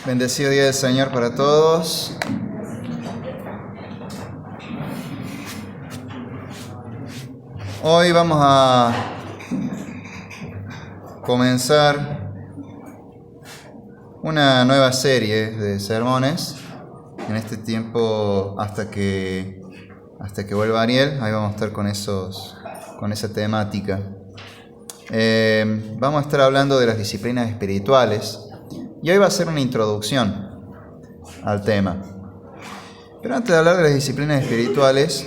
Bendecido día del Señor para todos. Hoy vamos a comenzar una nueva serie de sermones en este tiempo hasta que vuelva Ariel. Ahí vamos a estar con esa temática. Vamos a estar hablando de las disciplinas espirituales y hoy va a ser una introducción al tema. Pero antes de hablar de las disciplinas espirituales,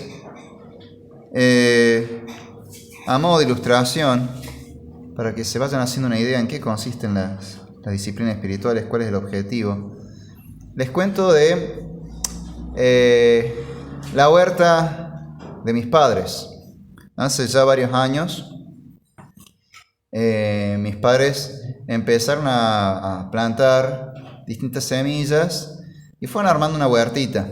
a modo de ilustración, para que se vayan haciendo una idea en qué consisten las disciplinas espirituales, cuál es el objetivo, les cuento de la huerta de mis padres. Hace ya varios años, mis padres empezaron a plantar distintas semillas y fueron armando una huertita.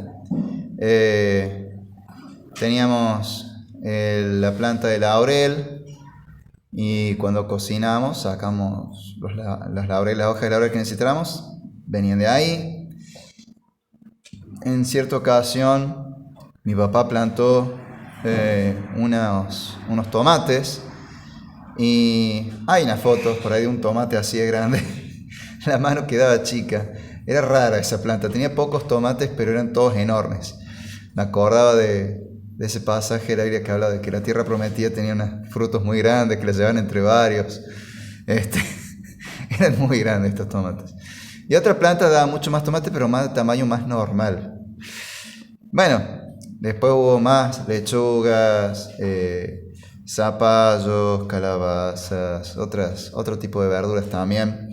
Teníamos la planta de laurel y cuando cocinamos sacamos las hojas de laurel que necesitábamos, venían de ahí. En cierta ocasión mi papá plantó unos tomates y hay unas fotos por ahí de un tomate así de grande. La mano quedaba chica. Era rara esa planta, tenía pocos tomates pero eran todos enormes. Me acordaba de ese pasaje de la Biblia que habla de que la tierra prometida tenía unos frutos muy grandes que la llevaban entre varios. Eran muy grandes estos tomates. Y otra planta daba mucho más tomate, pero más de tamaño más normal. Bueno, después hubo más lechugas, zapallos, calabazas, otro tipo de verduras también.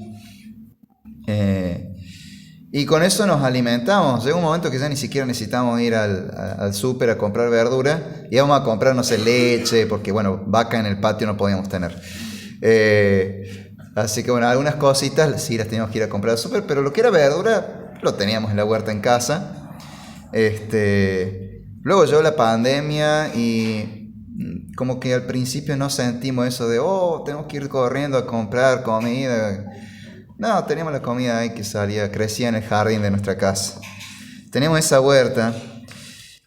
Y con eso nos alimentamos. Llegó un momento que ya ni siquiera necesitábamos ir al súper a comprar verdura. Íbamos a comprar, no sé, leche, porque bueno, vaca en el patio no podíamos tener. Así que bueno, algunas cositas sí las teníamos que ir a comprar al súper, pero lo que era verdura lo teníamos en la huerta en casa. Luego llegó la pandemia y como que al principio no sentimos eso de tenemos que ir corriendo a comprar comida. No, teníamos la comida ahí que crecía en el jardín de nuestra casa. Teníamos esa huerta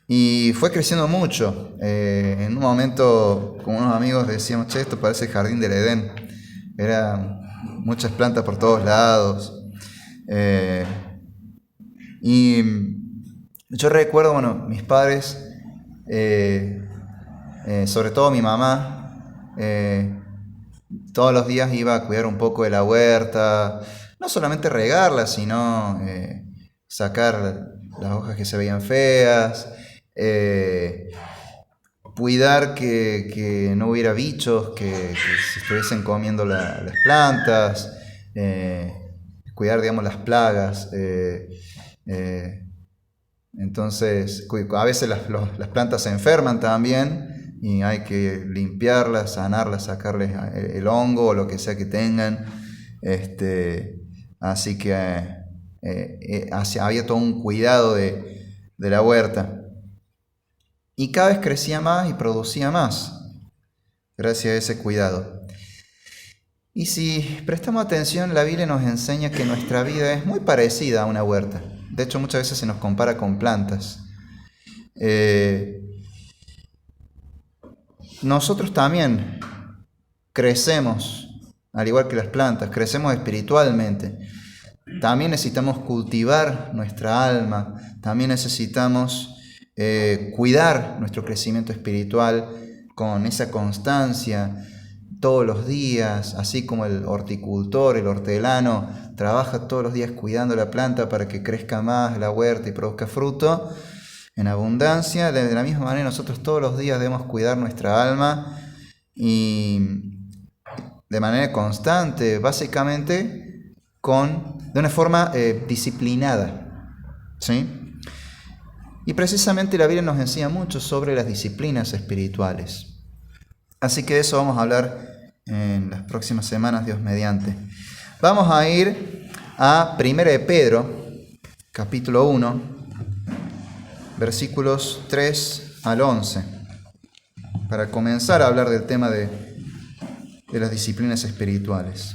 y fue creciendo mucho. En un momento con unos amigos decíamos, che, esto parece el jardín del Edén. Eran muchas plantas por todos lados. Y yo recuerdo, bueno, mis padres, sobre todo mi mamá, todos los días iba a cuidar un poco de la huerta, no solamente regarla, sino sacar las hojas que se veían feas, cuidar que no hubiera bichos que se estuviesen comiendo las plantas, cuidar, digamos, las plagas. Entonces, a veces las plantas se enferman también y hay que limpiarlas, sanarlas, sacarles el hongo o lo que sea que tengan. Así que había todo un cuidado de la huerta. Y cada vez crecía más y producía más, gracias a ese cuidado. Y si prestamos atención, la Biblia nos enseña que nuestra vida es muy parecida a una huerta. De hecho, muchas veces se nos compara con plantas. Nosotros también crecemos, al igual que las plantas, crecemos espiritualmente. También necesitamos cultivar nuestra alma, también necesitamos cuidar nuestro crecimiento espiritual con esa constancia todos los días, así como el horticultor, el hortelano, trabaja todos los días cuidando la planta para que crezca más la huerta y produzca fruto en abundancia. De la misma manera nosotros todos los días debemos cuidar nuestra alma y de manera constante, básicamente de una forma disciplinada, ¿sí? Y precisamente la Biblia nos enseña mucho sobre las disciplinas espirituales. Así que de eso vamos a hablar en las próximas semanas, Dios mediante. Vamos a ir a 1 de Pedro, capítulo 1, versículos 3 al 11, para comenzar a hablar del tema de las disciplinas espirituales.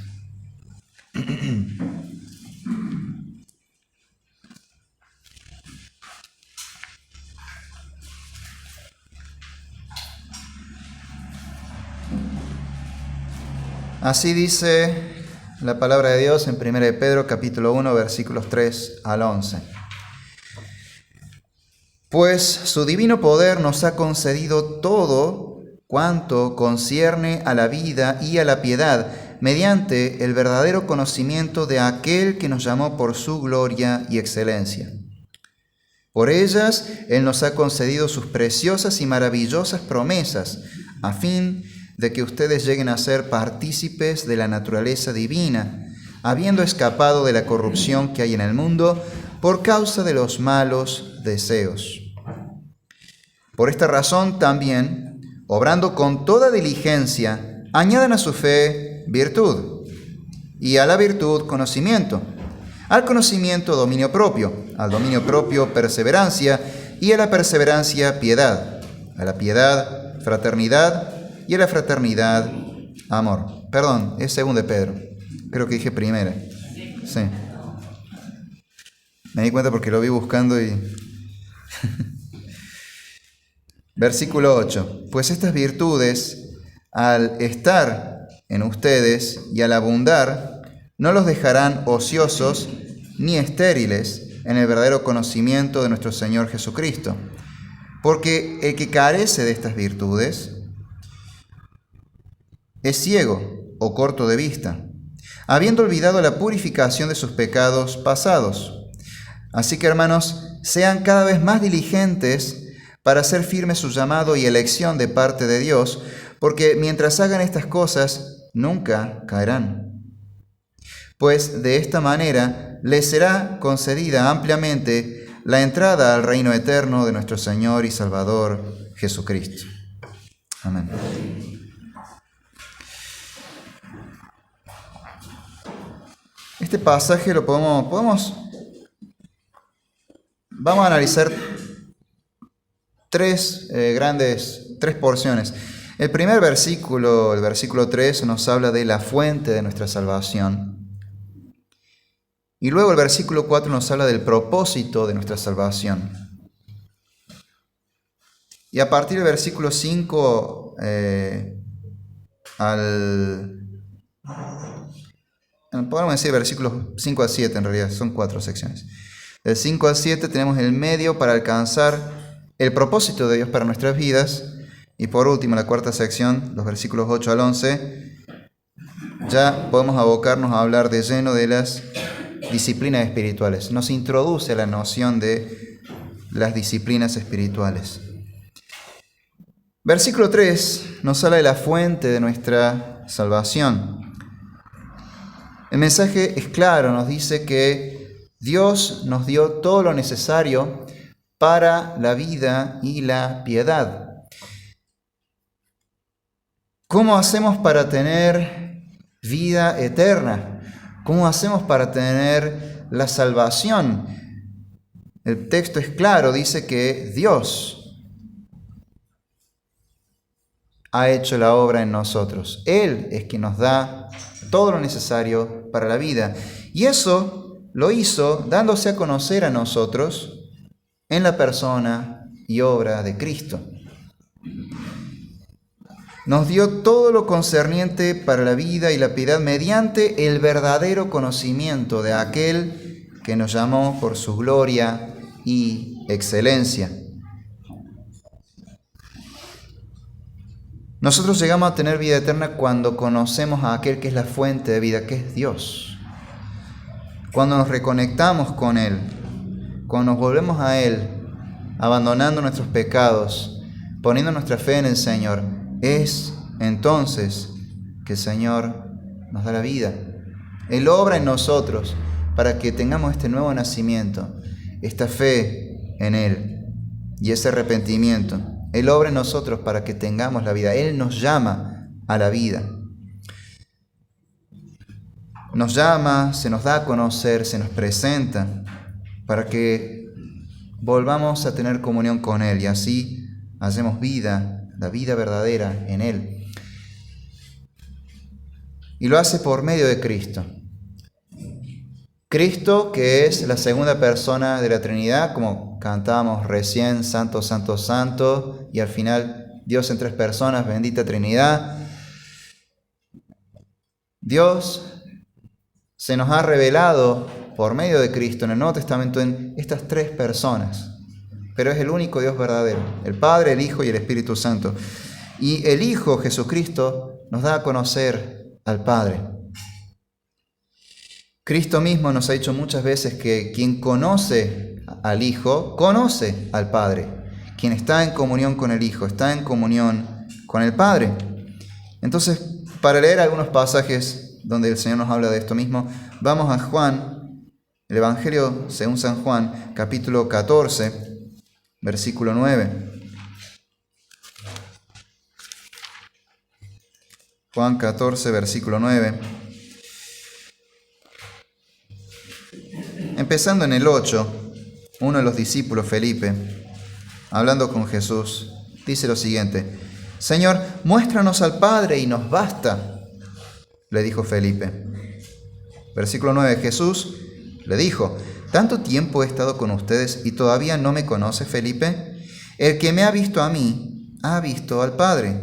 Así dice la palabra de Dios en 1 de Pedro capítulo 1 versículos 3 al 11. Pues su divino poder nos ha concedido todo cuanto concierne a la vida y a la piedad, mediante el verdadero conocimiento de aquel que nos llamó por su gloria y excelencia. Por ellas Él nos ha concedido sus preciosas y maravillosas promesas, a fin de que ustedes lleguen a ser partícipes de la naturaleza divina, habiendo escapado de la corrupción que hay en el mundo por causa de los malos deseos. Por esta razón también, obrando con toda diligencia, añadan a su fe virtud, y a la virtud conocimiento, al conocimiento dominio propio, al dominio propio perseverancia, y a la perseverancia piedad, a la piedad fraternidad, y a la fraternidad amor. Perdón, es 2 de Pedro, creo que dije primera. Sí. Me di cuenta porque lo vi buscando y... Versículo 8. Pues estas virtudes, al estar en ustedes y al abundar, no los dejarán ociosos ni estériles en el verdadero conocimiento de nuestro Señor Jesucristo. Porque el que carece de estas virtudes es ciego o corto de vista, habiendo olvidado la purificación de sus pecados pasados. Así que, hermanos, sean cada vez más diligentes para hacer firme su llamado y elección de parte de Dios, porque mientras hagan estas cosas, nunca caerán. Pues de esta manera les será concedida ampliamente la entrada al reino eterno de nuestro Señor y Salvador Jesucristo. Amén. Este pasaje lo vamos a analizar tres porciones. El primer versículo, el versículo 3, nos habla de la fuente de nuestra salvación. Y luego el versículo 4 nos habla del propósito de nuestra salvación. Y a partir del versículo 5 podemos decir versículos 5 a 7, en realidad son 4 secciones. Del 5 al 7 tenemos el medio para alcanzar el propósito de Dios para nuestras vidas. Y por último, la cuarta sección, los versículos 8 al 11, ya podemos abocarnos a hablar de lleno de las disciplinas espirituales. Nos introduce la noción de las disciplinas espirituales. Versículo 3 nos habla de la fuente de nuestra salvación. El mensaje es claro, nos dice que Dios nos dio todo lo necesario para la vida y la piedad. ¿Cómo hacemos para tener vida eterna? ¿Cómo hacemos para tener la salvación? El texto es claro, dice que Dios ha hecho la obra en nosotros. Él es quien nos da todo lo necesario para la vida. Y eso lo hizo dándose a conocer a nosotros en la persona y obra de Cristo. Nos dio todo lo concerniente para la vida y la piedad mediante el verdadero conocimiento de aquel que nos llamó por su gloria y excelencia. Nosotros llegamos a tener vida eterna cuando conocemos a aquel que es la fuente de vida, que es Dios. Cuando nos reconectamos con Él, cuando nos volvemos a Él, abandonando nuestros pecados, poniendo nuestra fe en el Señor, es entonces que el Señor nos da la vida. Él obra en nosotros para que tengamos este nuevo nacimiento, esta fe en Él y ese arrepentimiento. Él obra en nosotros para que tengamos la vida. Él nos llama a la vida. Nos llama, se nos da a conocer, se nos presenta para que volvamos a tener comunión con Él y así hacemos vida, la vida verdadera en Él. Y lo hace por medio de Cristo. Cristo, que es la segunda persona de la Trinidad, como cantábamos recién, Santo, Santo, Santo, y al final Dios en tres personas, bendita Trinidad. Dios se nos ha revelado por medio de Cristo en el Nuevo Testamento en estas tres personas, pero es el único Dios verdadero, el Padre, el Hijo y el Espíritu Santo. Y el Hijo, Jesucristo, nos da a conocer al Padre. Cristo mismo nos ha dicho muchas veces que quien conoce al Hijo, conoce al Padre. Quien está en comunión con el Hijo, está en comunión con el Padre. Entonces, para leer algunos pasajes donde el Señor nos habla de esto mismo, vamos a Juan, el Evangelio según San Juan, capítulo 14, versículo 9. Juan 14, versículo 9. Empezando en el 8, uno de los discípulos, Felipe, hablando con Jesús, dice lo siguiente: Señor, muéstranos al Padre y nos basta, le dijo Felipe. Versículo 9, Jesús le dijo: ¿Tanto tiempo he estado con ustedes y todavía no me conoce, Felipe? El que me ha visto a mí, ha visto al Padre.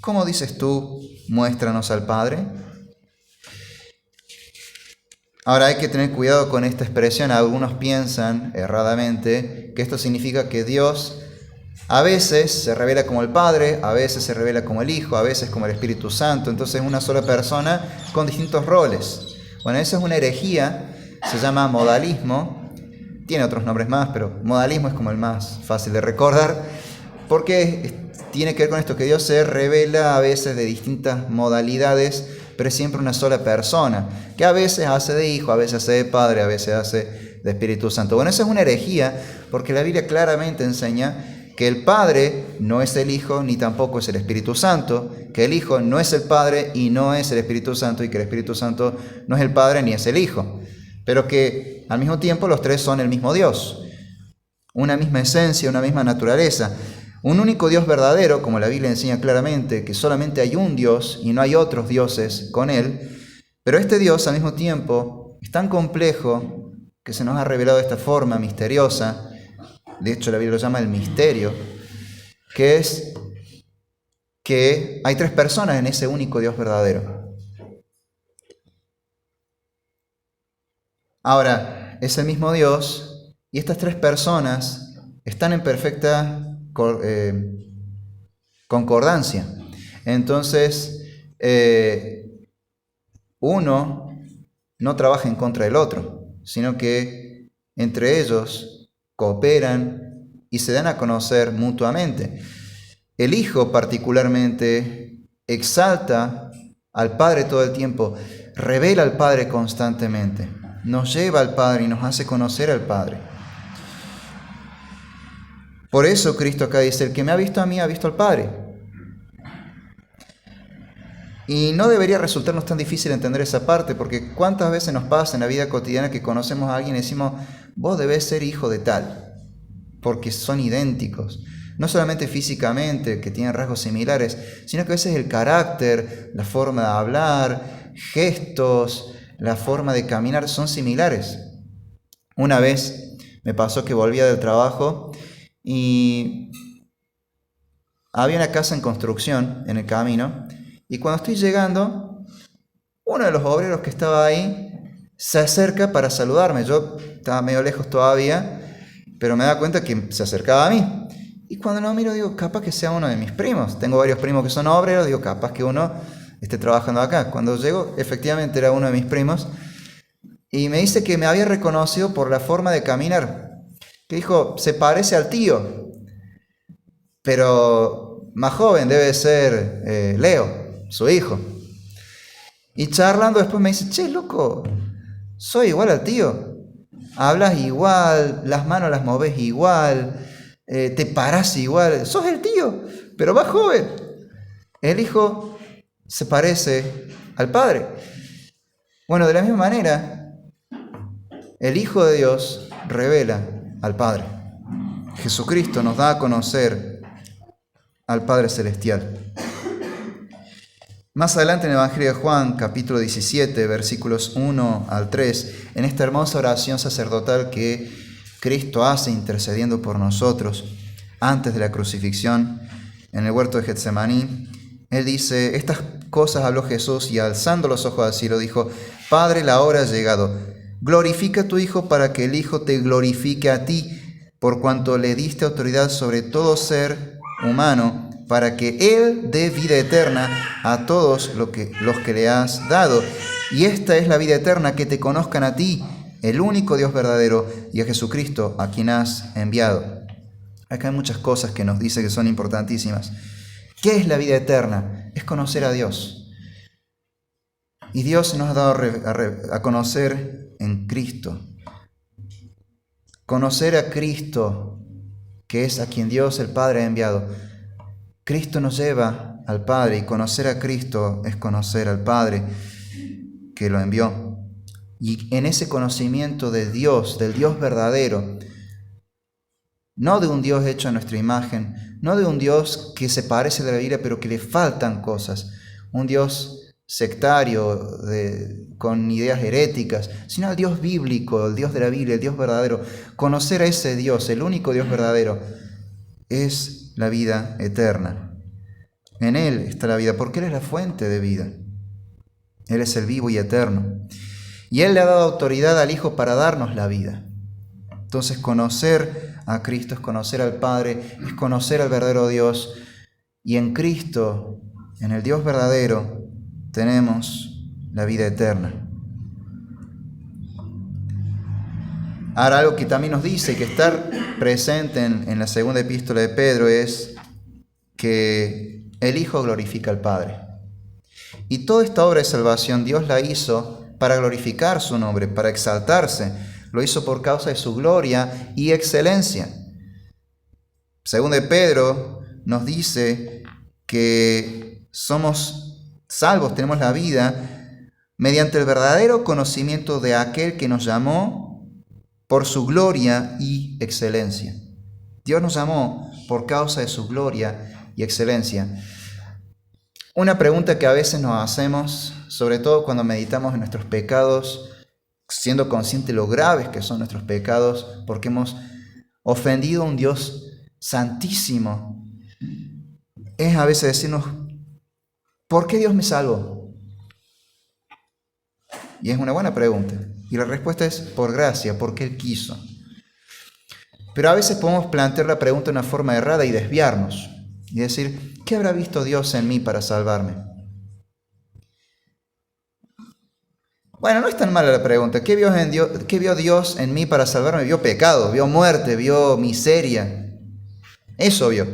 ¿Cómo dices tú, muéstranos al Padre? Ahora hay que tener cuidado con esta expresión. Algunos piensan erradamente que esto significa que Dios a veces se revela como el Padre, a veces se revela como el Hijo, a veces como el Espíritu Santo. Entonces es una sola persona con distintos roles. Bueno, esa es una herejía, se llama modalismo. Tiene otros nombres más, pero modalismo es como el más fácil de recordar, porque tiene que ver con esto, que Dios se revela a veces de distintas modalidades, pero es siempre una sola persona, que a veces hace de Hijo, a veces hace de Padre, a veces hace de Espíritu Santo. Bueno, esa es una herejía, porque la Biblia claramente enseña que el Padre no es el Hijo, ni tampoco es el Espíritu Santo, que el Hijo no es el Padre y no es el Espíritu Santo, y que el Espíritu Santo no es el Padre ni es el Hijo, pero que al mismo tiempo los tres son el mismo Dios, una misma esencia, una misma naturaleza. Un único Dios verdadero, como la Biblia enseña claramente, que solamente hay un Dios y no hay otros dioses con Él, pero este Dios al mismo tiempo es tan complejo que se nos ha revelado de esta forma misteriosa. De hecho la Biblia lo llama el misterio, que es que hay tres personas en ese único Dios verdadero. Ahora, es el mismo Dios y estas tres personas están en perfecta concordancia. Entonces, uno no trabaja en contra del otro, sino que entre ellos cooperan y se dan a conocer mutuamente. El Hijo particularmente exalta al Padre todo el tiempo, revela al Padre constantemente, nos lleva al Padre y nos hace conocer al Padre. Por eso Cristo acá dice: el que me ha visto a mí, ha visto al Padre. Y no debería resultarnos tan difícil entender esa parte, porque cuántas veces nos pasa en la vida cotidiana que conocemos a alguien y decimos: vos debés ser hijo de tal, porque son idénticos. No solamente físicamente, que tienen rasgos similares, sino que a veces el carácter, la forma de hablar, gestos, la forma de caminar son similares. Una vez me pasó que volvía del trabajo y había una casa en construcción en el camino, y cuando estoy llegando, uno de los obreros que estaba ahí se acerca para saludarme. Yo estaba medio lejos todavía, pero me da cuenta que se acercaba a mí. Y cuando lo miro, digo, capaz que sea uno de mis primos. Tengo varios primos que son obreros, digo, capaz que uno esté trabajando acá. Cuando llego, efectivamente era uno de mis primos, y me dice que me había reconocido por la forma de caminar, que dijo: se parece al tío, pero más joven, debe ser Leo, su hijo. Y charlando después me dice: che, loco, soy igual al tío, hablas igual, las manos las moves igual, te parás igual, sos el tío, pero más joven. El Hijo se parece al Padre. Bueno, de la misma manera, el Hijo de Dios revela al Padre. Jesucristo nos da a conocer al Padre Celestial. Más adelante en el Evangelio de Juan, capítulo 17, versículos 1 al 3, en esta hermosa oración sacerdotal que Cristo hace intercediendo por nosotros antes de la crucifixión en el huerto de Getsemaní, Él dice: estas cosas habló Jesús y alzando los ojos al cielo dijo: Padre, la hora ha llegado. Glorifica a tu Hijo para que el Hijo te glorifique a ti, por cuanto le diste autoridad sobre todo ser humano, para que Él dé vida eterna a todos los que le has dado. Y esta es la vida eterna, que te conozcan a ti, el único Dios verdadero, y a Jesucristo, a quien has enviado. Acá hay muchas cosas que nos dice que son importantísimas. ¿Qué es la vida eterna? Es conocer a Dios. Y Dios nos ha dado a conocer en Cristo. Conocer a Cristo, que es a quien Dios el Padre ha enviado. Cristo nos lleva al Padre, y conocer a Cristo es conocer al Padre que lo envió. Y en ese conocimiento de Dios, del Dios verdadero, no de un Dios hecho a nuestra imagen, no de un Dios que se parece a la Biblia pero que le faltan cosas, un Dios sectario con ideas heréticas, sino al Dios bíblico, el Dios de la Biblia, el Dios verdadero. Conocer a ese Dios, el único Dios verdadero, es la vida eterna. En Él está la vida, porque Él es la fuente de vida. Él es el vivo y eterno. Y Él le ha dado autoridad al Hijo para darnos la vida. Entonces, conocer a Cristo es conocer al Padre, es conocer al verdadero Dios. Y en Cristo, en el Dios verdadero, tenemos la vida eterna. Ahora, algo que también nos dice que estar presente en la segunda epístola de Pedro es que el Hijo glorifica al Padre. Y toda esta obra de salvación Dios la hizo para glorificar su nombre, para exaltarse. Lo hizo por causa de su gloria y excelencia. Según de Pedro nos dice que somos salvos, tenemos la vida mediante el verdadero conocimiento de aquel que nos llamó por su gloria y excelencia. Dios nos llamó por causa de su gloria y excelencia. Una pregunta que a veces nos hacemos, sobre todo cuando meditamos en nuestros pecados, siendo conscientes de lo graves que son nuestros pecados, porque hemos ofendido a un Dios santísimo, es a veces decirnos: ¿por qué Dios me salvó? Y es una buena pregunta. Y la respuesta es: por gracia, porque Él quiso. Pero a veces podemos plantear la pregunta de una forma errada y desviarnos. Y decir: ¿qué habrá visto Dios en mí para salvarme? Bueno, no es tan mala la pregunta. ¿Qué vio Dios en mí para salvarme? Vio pecado, vio muerte, vio miseria. Eso vio.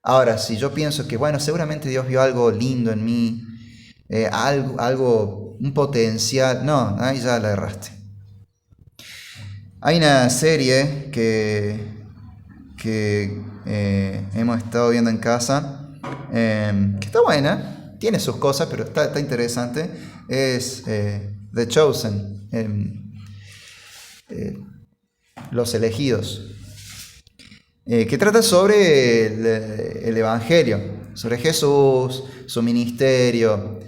Ahora, si yo pienso que, bueno, seguramente Dios vio algo lindo en mí, un potencial, no, ahí ya la erraste. Hay una serie que hemos estado viendo en casa, que está buena, tiene sus cosas, pero está interesante. Es The Chosen, Los Elegidos, que trata sobre el Evangelio, sobre Jesús, su ministerio.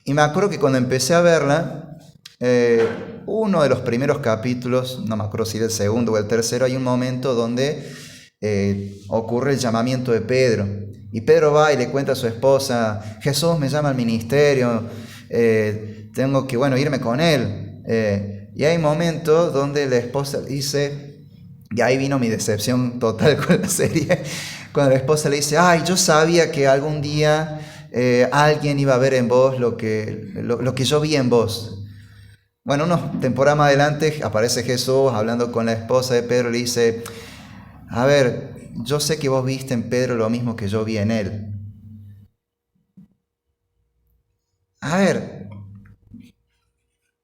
Y me acuerdo que cuando empecé a verla, uno de los primeros capítulos, no me acuerdo si era el segundo o el tercero, hay un momento donde ocurre el llamamiento de Pedro. Y Pedro va y le cuenta a su esposa: Jesús me llama al ministerio, tengo que, irme con él. Y hay momentos donde la esposa le dice, y ahí vino mi decepción total con la serie, cuando la esposa le dice: ay, yo sabía que algún día alguien iba a ver en vos lo que yo vi en vos. Bueno, unos temporadas más adelante aparece Jesús hablando con la esposa de Pedro y le dice: a ver, yo sé que vos viste en Pedro lo mismo que yo vi en él. A ver,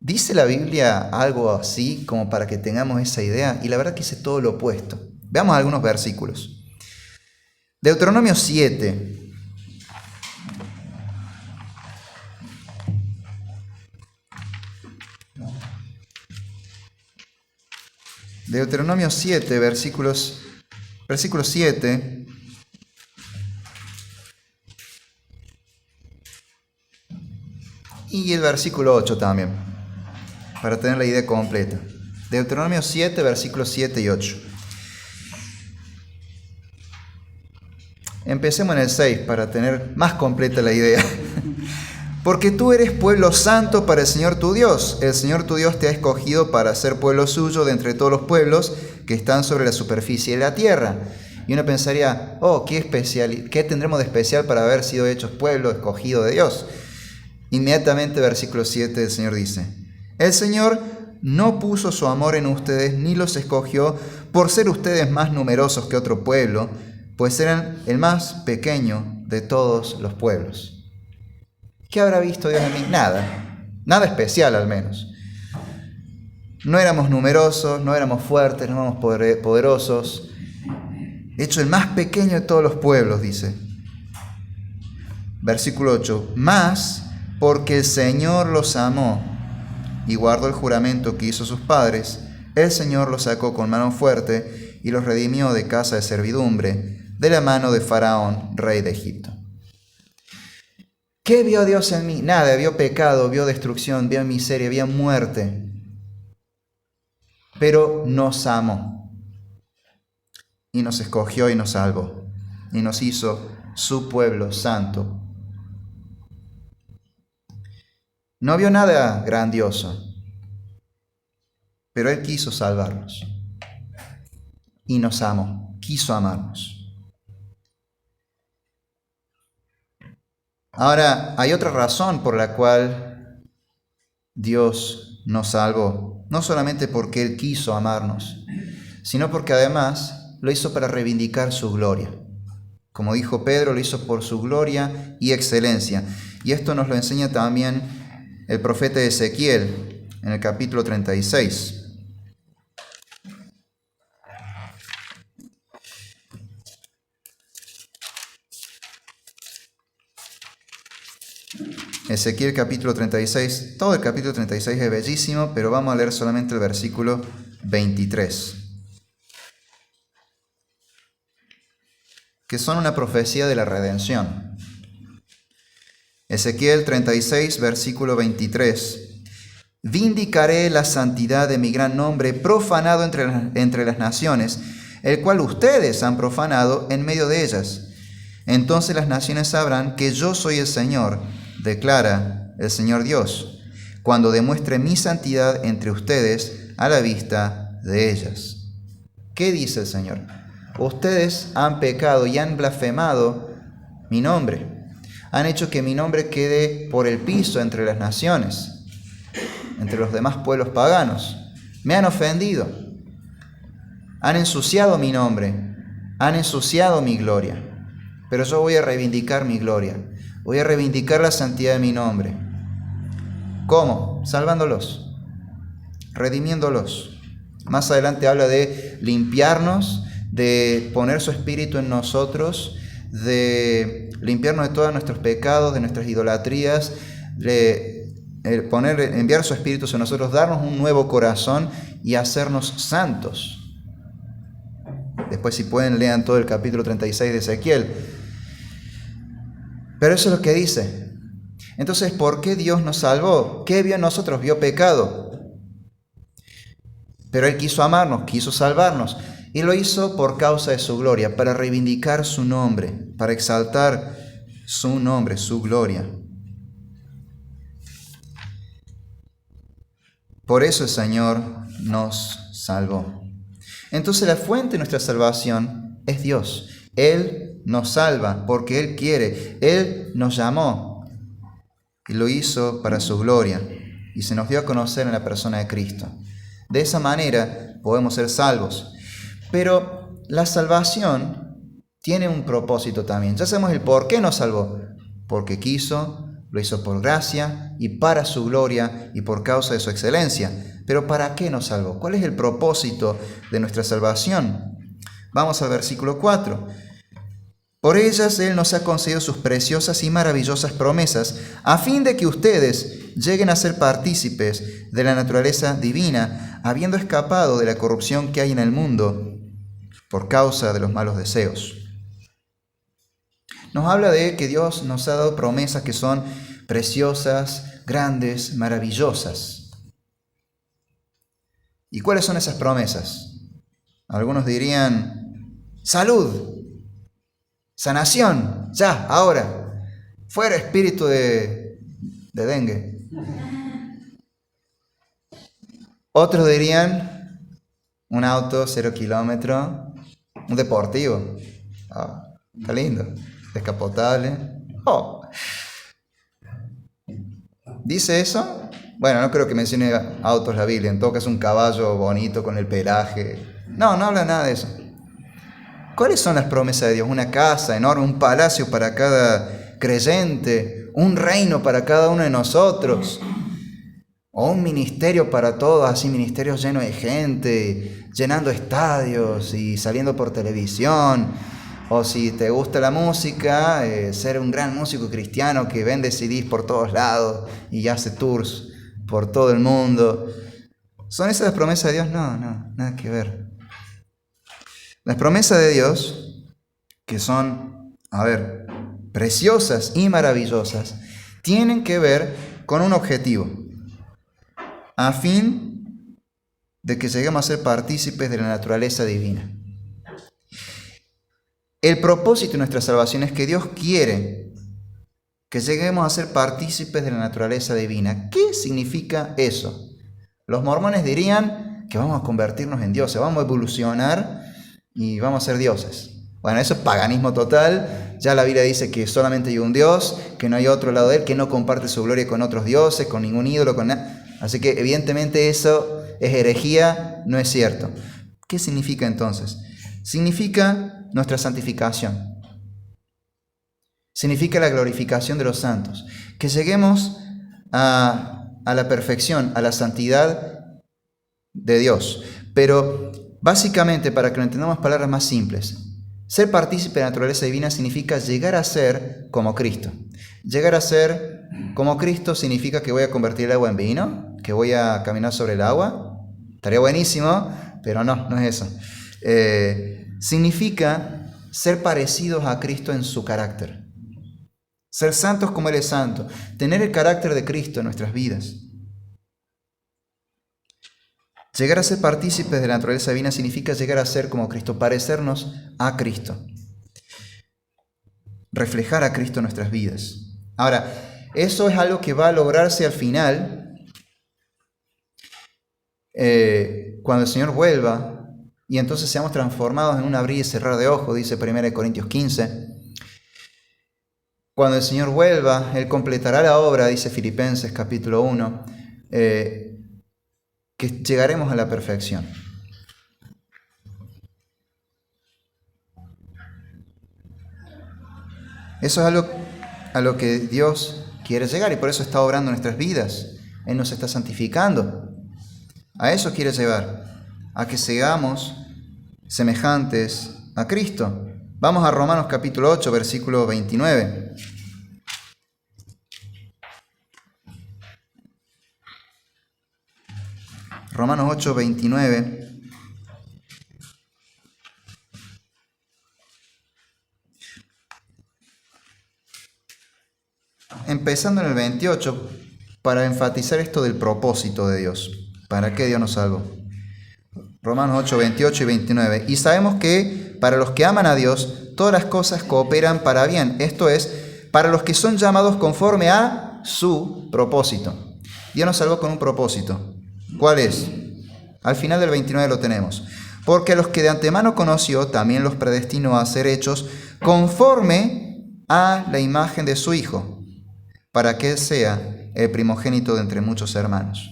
¿dice la Biblia algo así como para que tengamos esa idea? Y la verdad que dice todo lo opuesto. Veamos algunos versículos. Deuteronomio 7. Deuteronomio 7, versículo 7. Y el versículo 8 también, para tener la idea completa. Deuteronomio 7, versículos 7 y 8. empecemos en el 6 para tener más completa la idea. Porque tú eres pueblo santo para el Señor tu Dios. El Señor tu Dios te ha escogido para ser pueblo suyo de entre todos los pueblos que están sobre la superficie de la tierra. Y uno pensaría, ¿qué tendremos de especial para haber sido hechos pueblo escogido de Dios? Inmediatamente, versículo 7, el Señor dice, el Señor no puso su amor en ustedes, ni los escogió por ser ustedes más numerosos que otro pueblo, pues eran el más pequeño de todos los pueblos. ¿Qué habrá visto Dios en mí? Nada especial al menos. No éramos numerosos, no éramos fuertes, no éramos poderosos. Hecho el más pequeño de todos los pueblos, dice. Versículo 8. Mas porque el Señor los amó y guardó el juramento que hizo sus padres, el Señor los sacó con mano fuerte y los redimió de casa de servidumbre, de la mano de Faraón, rey de Egipto. ¿Qué vio Dios en mí? Nada, vio pecado, vio destrucción, vio miseria, vio muerte. Pero nos amó y nos escogió y nos salvó y nos hizo su pueblo santo. No vio nada grandioso, pero Él quiso salvarnos y nos amó, quiso amarnos. Ahora, hay otra razón por la cual Dios nos salvó, no solamente porque Él quiso amarnos, sino porque además lo hizo para reivindicar su gloria. Como dijo Pedro, lo hizo por su gloria y excelencia. Y esto nos lo enseña también el profeta Ezequiel en el capítulo 36. Ezequiel capítulo 36, todo el capítulo 36 es bellísimo, pero vamos a leer solamente el versículo 23, que son una profecía de la redención. Ezequiel 36, versículo 23. Vindicaré la santidad de mi gran nombre, profanado entre las naciones, el cual ustedes han profanado en medio de ellas. Entonces las naciones sabrán que yo soy el Señor, declara el Señor Dios, cuando demuestre mi santidad entre ustedes a la vista de ellas. ¿Qué dice el Señor? Ustedes han pecado y han blasfemado mi nombre. Han hecho que mi nombre quede por el piso entre las naciones, entre los demás pueblos paganos. Me han ofendido. Han ensuciado mi nombre. Han ensuciado mi gloria. Pero yo voy a reivindicar mi gloria. Voy a reivindicar la santidad de mi nombre. ¿Cómo? Salvándolos, redimiéndolos. Más adelante habla de limpiarnos, de poner su espíritu en nosotros, de limpiarnos de todos nuestros pecados, de nuestras idolatrías, de enviar su espíritu en nosotros, darnos un nuevo corazón y hacernos santos. Después, si pueden, lean todo el capítulo 36 de Ezequiel. Pero eso es lo que dice. Entonces, ¿por qué Dios nos salvó? ¿Qué vio en nosotros? Vio pecado. Pero Él quiso amarnos, quiso salvarnos. Y lo hizo por causa de su gloria, para reivindicar su nombre, para exaltar su nombre, su gloria. Por eso el Señor nos salvó. Entonces la fuente de nuestra salvación es Dios. Él nos salva porque Él quiere. Él nos llamó y lo hizo para su gloria. Y se nos dio a conocer en la persona de Cristo. De esa manera podemos ser salvos. Pero la salvación tiene un propósito también. Ya sabemos el por qué nos salvó. Porque quiso, lo hizo por gracia y para su gloria y por causa de su excelencia. Pero ¿para qué nos salvó? ¿Cuál es el propósito de nuestra salvación? Vamos al versículo 4. Por ellas Él nos ha concedido sus preciosas y maravillosas promesas, a fin de que ustedes lleguen a ser partícipes de la naturaleza divina, habiendo escapado de la corrupción que hay en el mundo por causa de los malos deseos. Nos habla de que Dios nos ha dado promesas que son preciosas, grandes, maravillosas. ¿Y cuáles son esas promesas? Algunos dirían salud. Sanación, ya, ahora. Fuera espíritu de dengue. Otros dirían un auto 0 kilómetros, un deportivo. Está lindo, descapotable. ¿Dice eso? Bueno, no creo que mencione autos la Biblia. En todo caso, un caballo bonito con el pelaje. No habla nada de eso. ¿Cuáles son las promesas de Dios? Una casa enorme, un palacio para cada creyente, un reino para cada uno de nosotros, o un ministerio para todos, así ministerios llenos de gente, llenando estadios y saliendo por televisión, o si te gusta la música, ser un gran músico cristiano que vende CDs por todos lados y hace tours por todo el mundo. ¿Son esas las promesas de Dios? No, nada que ver. Las promesas de Dios, que son, preciosas y maravillosas, tienen que ver con un objetivo, a fin de que lleguemos a ser partícipes de la naturaleza divina. El propósito de nuestra salvación es que Dios quiere que lleguemos a ser partícipes de la naturaleza divina. ¿Qué significa eso? Los mormones dirían que vamos a convertirnos en dioses, vamos a evolucionar y vamos a ser dioses. Bueno, eso es paganismo total. Ya la Biblia dice que solamente hay un Dios, que no hay otro lado de Él, que no comparte su gloria con otros dioses, con ningún ídolo, con nada. Así que evidentemente eso es herejía, no es cierto. ¿Qué significa entonces? Significa nuestra santificación. Significa la glorificación de los santos. Que lleguemos a la perfección, a la santidad de Dios. Pero básicamente, para que lo entendamos palabras más simples, ser partícipe de la naturaleza divina significa llegar a ser como Cristo. Llegar a ser como Cristo significa que voy a convertir el agua en vino, que voy a caminar sobre el agua. Estaría buenísimo, pero no es eso. Significa ser parecidos a Cristo en su carácter. Ser santos como Él es santo. Tener el carácter de Cristo en nuestras vidas. Llegar a ser partícipes de la naturaleza divina significa llegar a ser como Cristo, parecernos a Cristo. Reflejar a Cristo en nuestras vidas. Ahora, eso es algo que va a lograrse al final, cuando el Señor vuelva, y entonces seamos transformados en un abrir y cerrar de ojos, dice 1 Corintios 15. Cuando el Señor vuelva, Él completará la obra, dice Filipenses capítulo 1, que llegaremos a la perfección. Eso es algo a lo que Dios quiere llegar y por eso está obrando en nuestras vidas. Él nos está santificando. A eso quiere llevar, a que seamos semejantes a Cristo. Vamos a Romanos capítulo 8, versículo 29. Romanos 8, 29. Empezando en el 28, para enfatizar esto del propósito de Dios. ¿Para qué Dios nos salvó? Romanos 8, 28 y 29. Y sabemos que para los que aman a Dios, todas las cosas cooperan para bien. Esto es, para los que son llamados conforme a su propósito. Dios nos salvó con un propósito. ¿Cuál es? Al final del 29 lo tenemos. Porque a los que de antemano conoció, también los predestinó a ser hechos conforme a la imagen de su Hijo, para que Él sea el primogénito de entre muchos hermanos.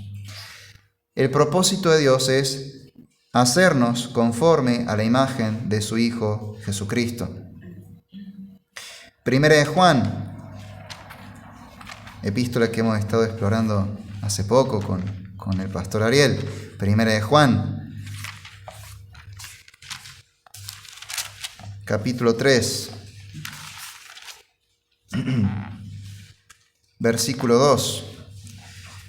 El propósito de Dios es hacernos conforme a la imagen de su Hijo Jesucristo. Primera de Juan, epístola que hemos estado explorando hace poco con el pastor Ariel. Primera de Juan, capítulo 3, versículo 2.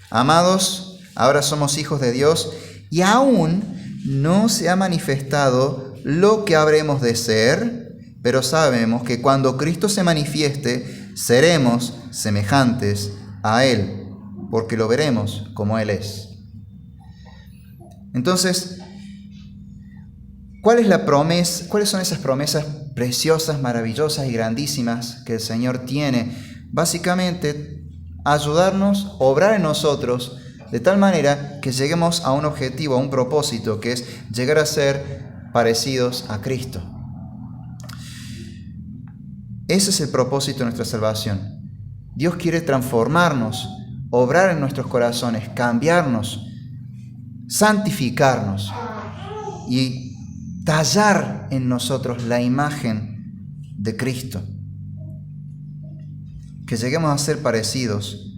Amados, ahora somos hijos de Dios y aún no se ha manifestado lo que habremos de ser, pero sabemos que cuando Cristo se manifieste, seremos semejantes a Él, porque lo veremos como Él es. Entonces, ¿cuál es la promesa? ¿Cuáles son esas promesas preciosas, maravillosas y grandísimas que el Señor tiene. Básicamente, ayudarnos, obrar en nosotros de tal manera que lleguemos a un objetivo, a un propósito, que es llegar a ser parecidos a Cristo. Ese es el propósito de nuestra salvación. Dios quiere transformarnos, obrar en nuestros corazones, cambiarnos, santificarnos y tallar en nosotros la imagen de Cristo. Que lleguemos a ser parecidos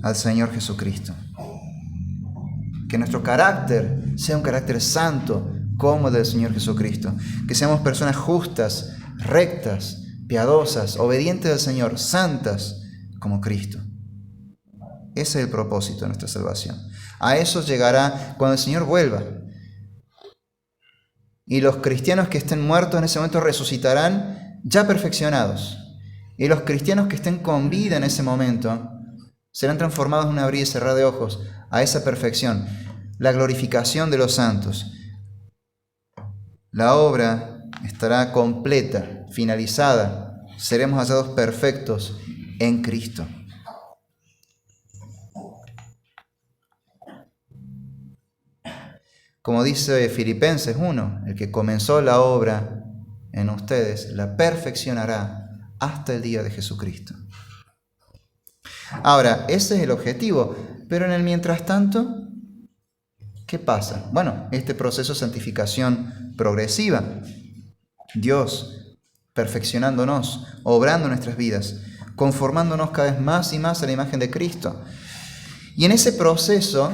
al Señor Jesucristo. Que nuestro carácter sea un carácter santo como el del Señor Jesucristo. Que seamos personas justas, rectas, piadosas, obedientes al Señor, santas como Cristo. Ese es el propósito de nuestra salvación. A eso llegará cuando el Señor vuelva. Y los cristianos que estén muertos en ese momento resucitarán ya perfeccionados. Y los cristianos que estén con vida en ese momento serán transformados en un abrir y cerrar de ojos a esa perfección, la glorificación de los santos. La obra estará completa, finalizada. Seremos hallados perfectos en Cristo. Como dice Filipenses 1, el que comenzó la obra en ustedes la perfeccionará hasta el día de Jesucristo. Ahora, ese es el objetivo, pero en el mientras tanto, ¿qué pasa? Bueno, este proceso de santificación progresiva, Dios perfeccionándonos, obrando nuestras vidas, conformándonos cada vez más y más a la imagen de Cristo. Y en ese proceso,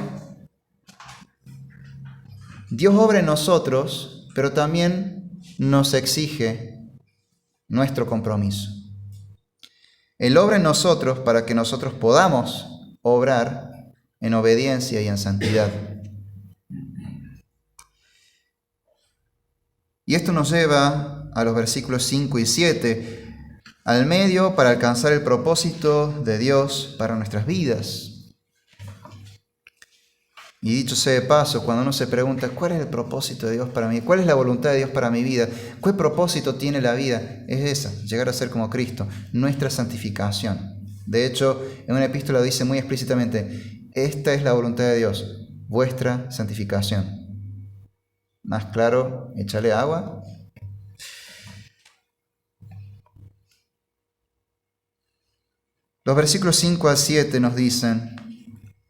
Dios obra en nosotros, pero también nos exige nuestro compromiso. Él obra en nosotros para que nosotros podamos obrar en obediencia y en santidad. Y esto nos lleva a los versículos 5 y 7, al medio para alcanzar el propósito de Dios para nuestras vidas. Y dicho sea de paso, cuando uno se pregunta, ¿cuál es el propósito de Dios para mí? ¿Cuál es la voluntad de Dios para mi vida? ¿Qué propósito tiene la vida? Es esa, llegar a ser como Cristo, nuestra santificación. De hecho, en una epístola dice muy explícitamente, esta es la voluntad de Dios, vuestra santificación. Más claro, échale agua. Los versículos 5 al 7 nos dicen,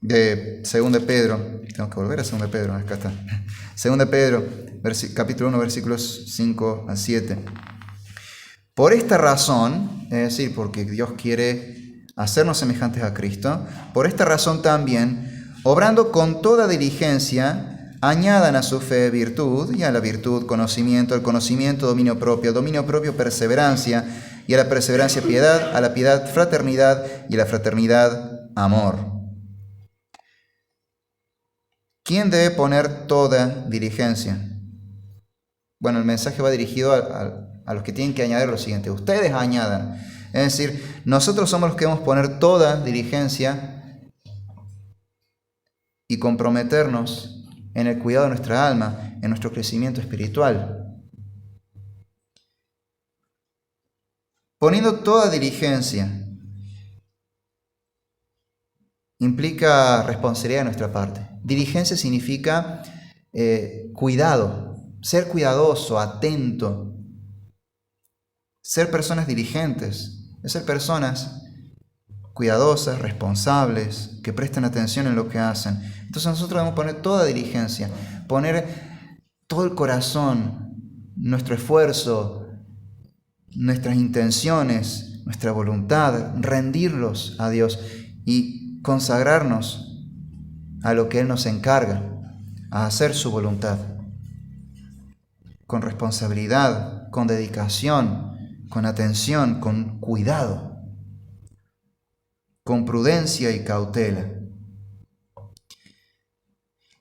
de 2 de Pedro, tengo que volver a 2 de Pedro, acá está. 2 de Pedro, capítulo 1, versículos 5 a 7. Por esta razón, es decir, porque Dios quiere hacernos semejantes a Cristo, por esta razón también, obrando con toda diligencia, añadan a su fe virtud, y a la virtud conocimiento, al conocimiento dominio propio perseverancia, y a la perseverancia piedad, a la piedad fraternidad, y a la fraternidad amor. ¿Quién debe poner toda diligencia? Bueno, el mensaje va dirigido a los que tienen que añadir lo siguiente. Ustedes añadan. Es decir, nosotros somos los que debemos poner toda diligencia y comprometernos en el cuidado de nuestra alma, en nuestro crecimiento espiritual. Poniendo toda diligencia implica responsabilidad de nuestra parte. Diligencia significa cuidado, ser cuidadoso, atento. Ser personas diligentes es ser personas cuidadosas, responsables, que prestan atención en lo que hacen. Entonces nosotros debemos poner toda diligencia, poner todo el corazón, nuestro esfuerzo, nuestras intenciones, nuestra voluntad, rendirlos a Dios y consagrarnos a lo que Él nos encarga, a hacer su voluntad, con responsabilidad, con dedicación, con atención, con cuidado, con prudencia y cautela.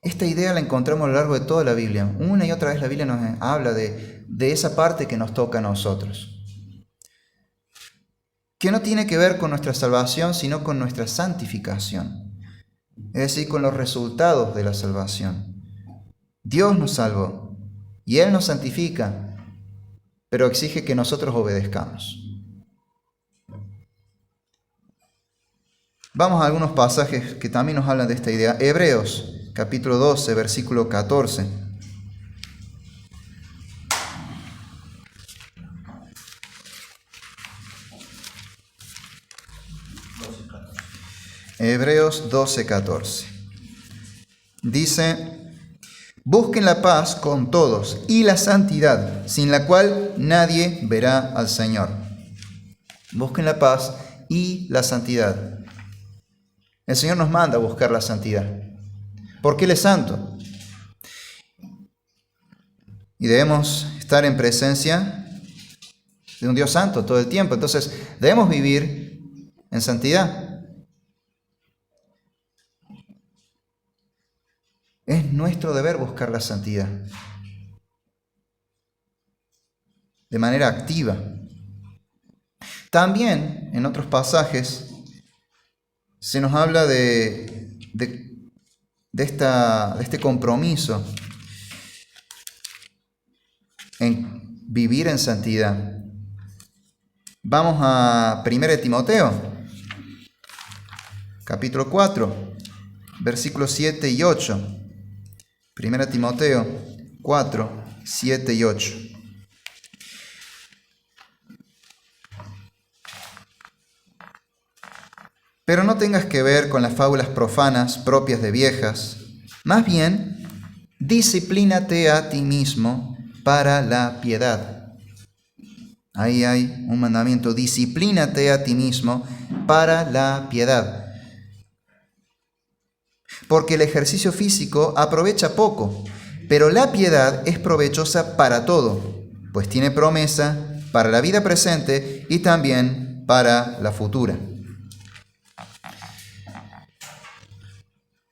Esta idea la encontramos a lo largo de toda la Biblia. Una y otra vez la Biblia nos habla de esa parte que nos toca a nosotros, que no tiene que ver con nuestra salvación, sino con nuestra santificación. Es decir, con los resultados de la salvación. Dios nos salvó y Él nos santifica pero exige que nosotros obedezcamos. Vamos a algunos pasajes que también nos hablan de esta idea. Hebreos, capítulo 12, versículo 14. Hebreos 12, 14. Dice: busquen la paz con todos y la santidad, sin la cual nadie verá al Señor. Busquen la paz y la santidad. El Señor nos manda a buscar la santidad, porque Él es santo. Y debemos estar en presencia de un Dios santo todo el tiempo. Entonces, debemos vivir en santidad. Es nuestro deber buscar la santidad de manera activa. También en otros pasajes se nos habla de este compromiso en vivir en santidad. Vamos a 1 Timoteo, capítulo 4, versículos 7 y 8. 1 Timoteo 4, 7 y 8. Pero no tengas que ver con las fábulas profanas propias de viejas. Más bien, disciplínate a ti mismo para la piedad. Ahí hay un mandamiento: disciplínate a ti mismo para la piedad. Porque el ejercicio físico aprovecha poco, pero la piedad es provechosa para todo, pues tiene promesa para la vida presente y también para la futura.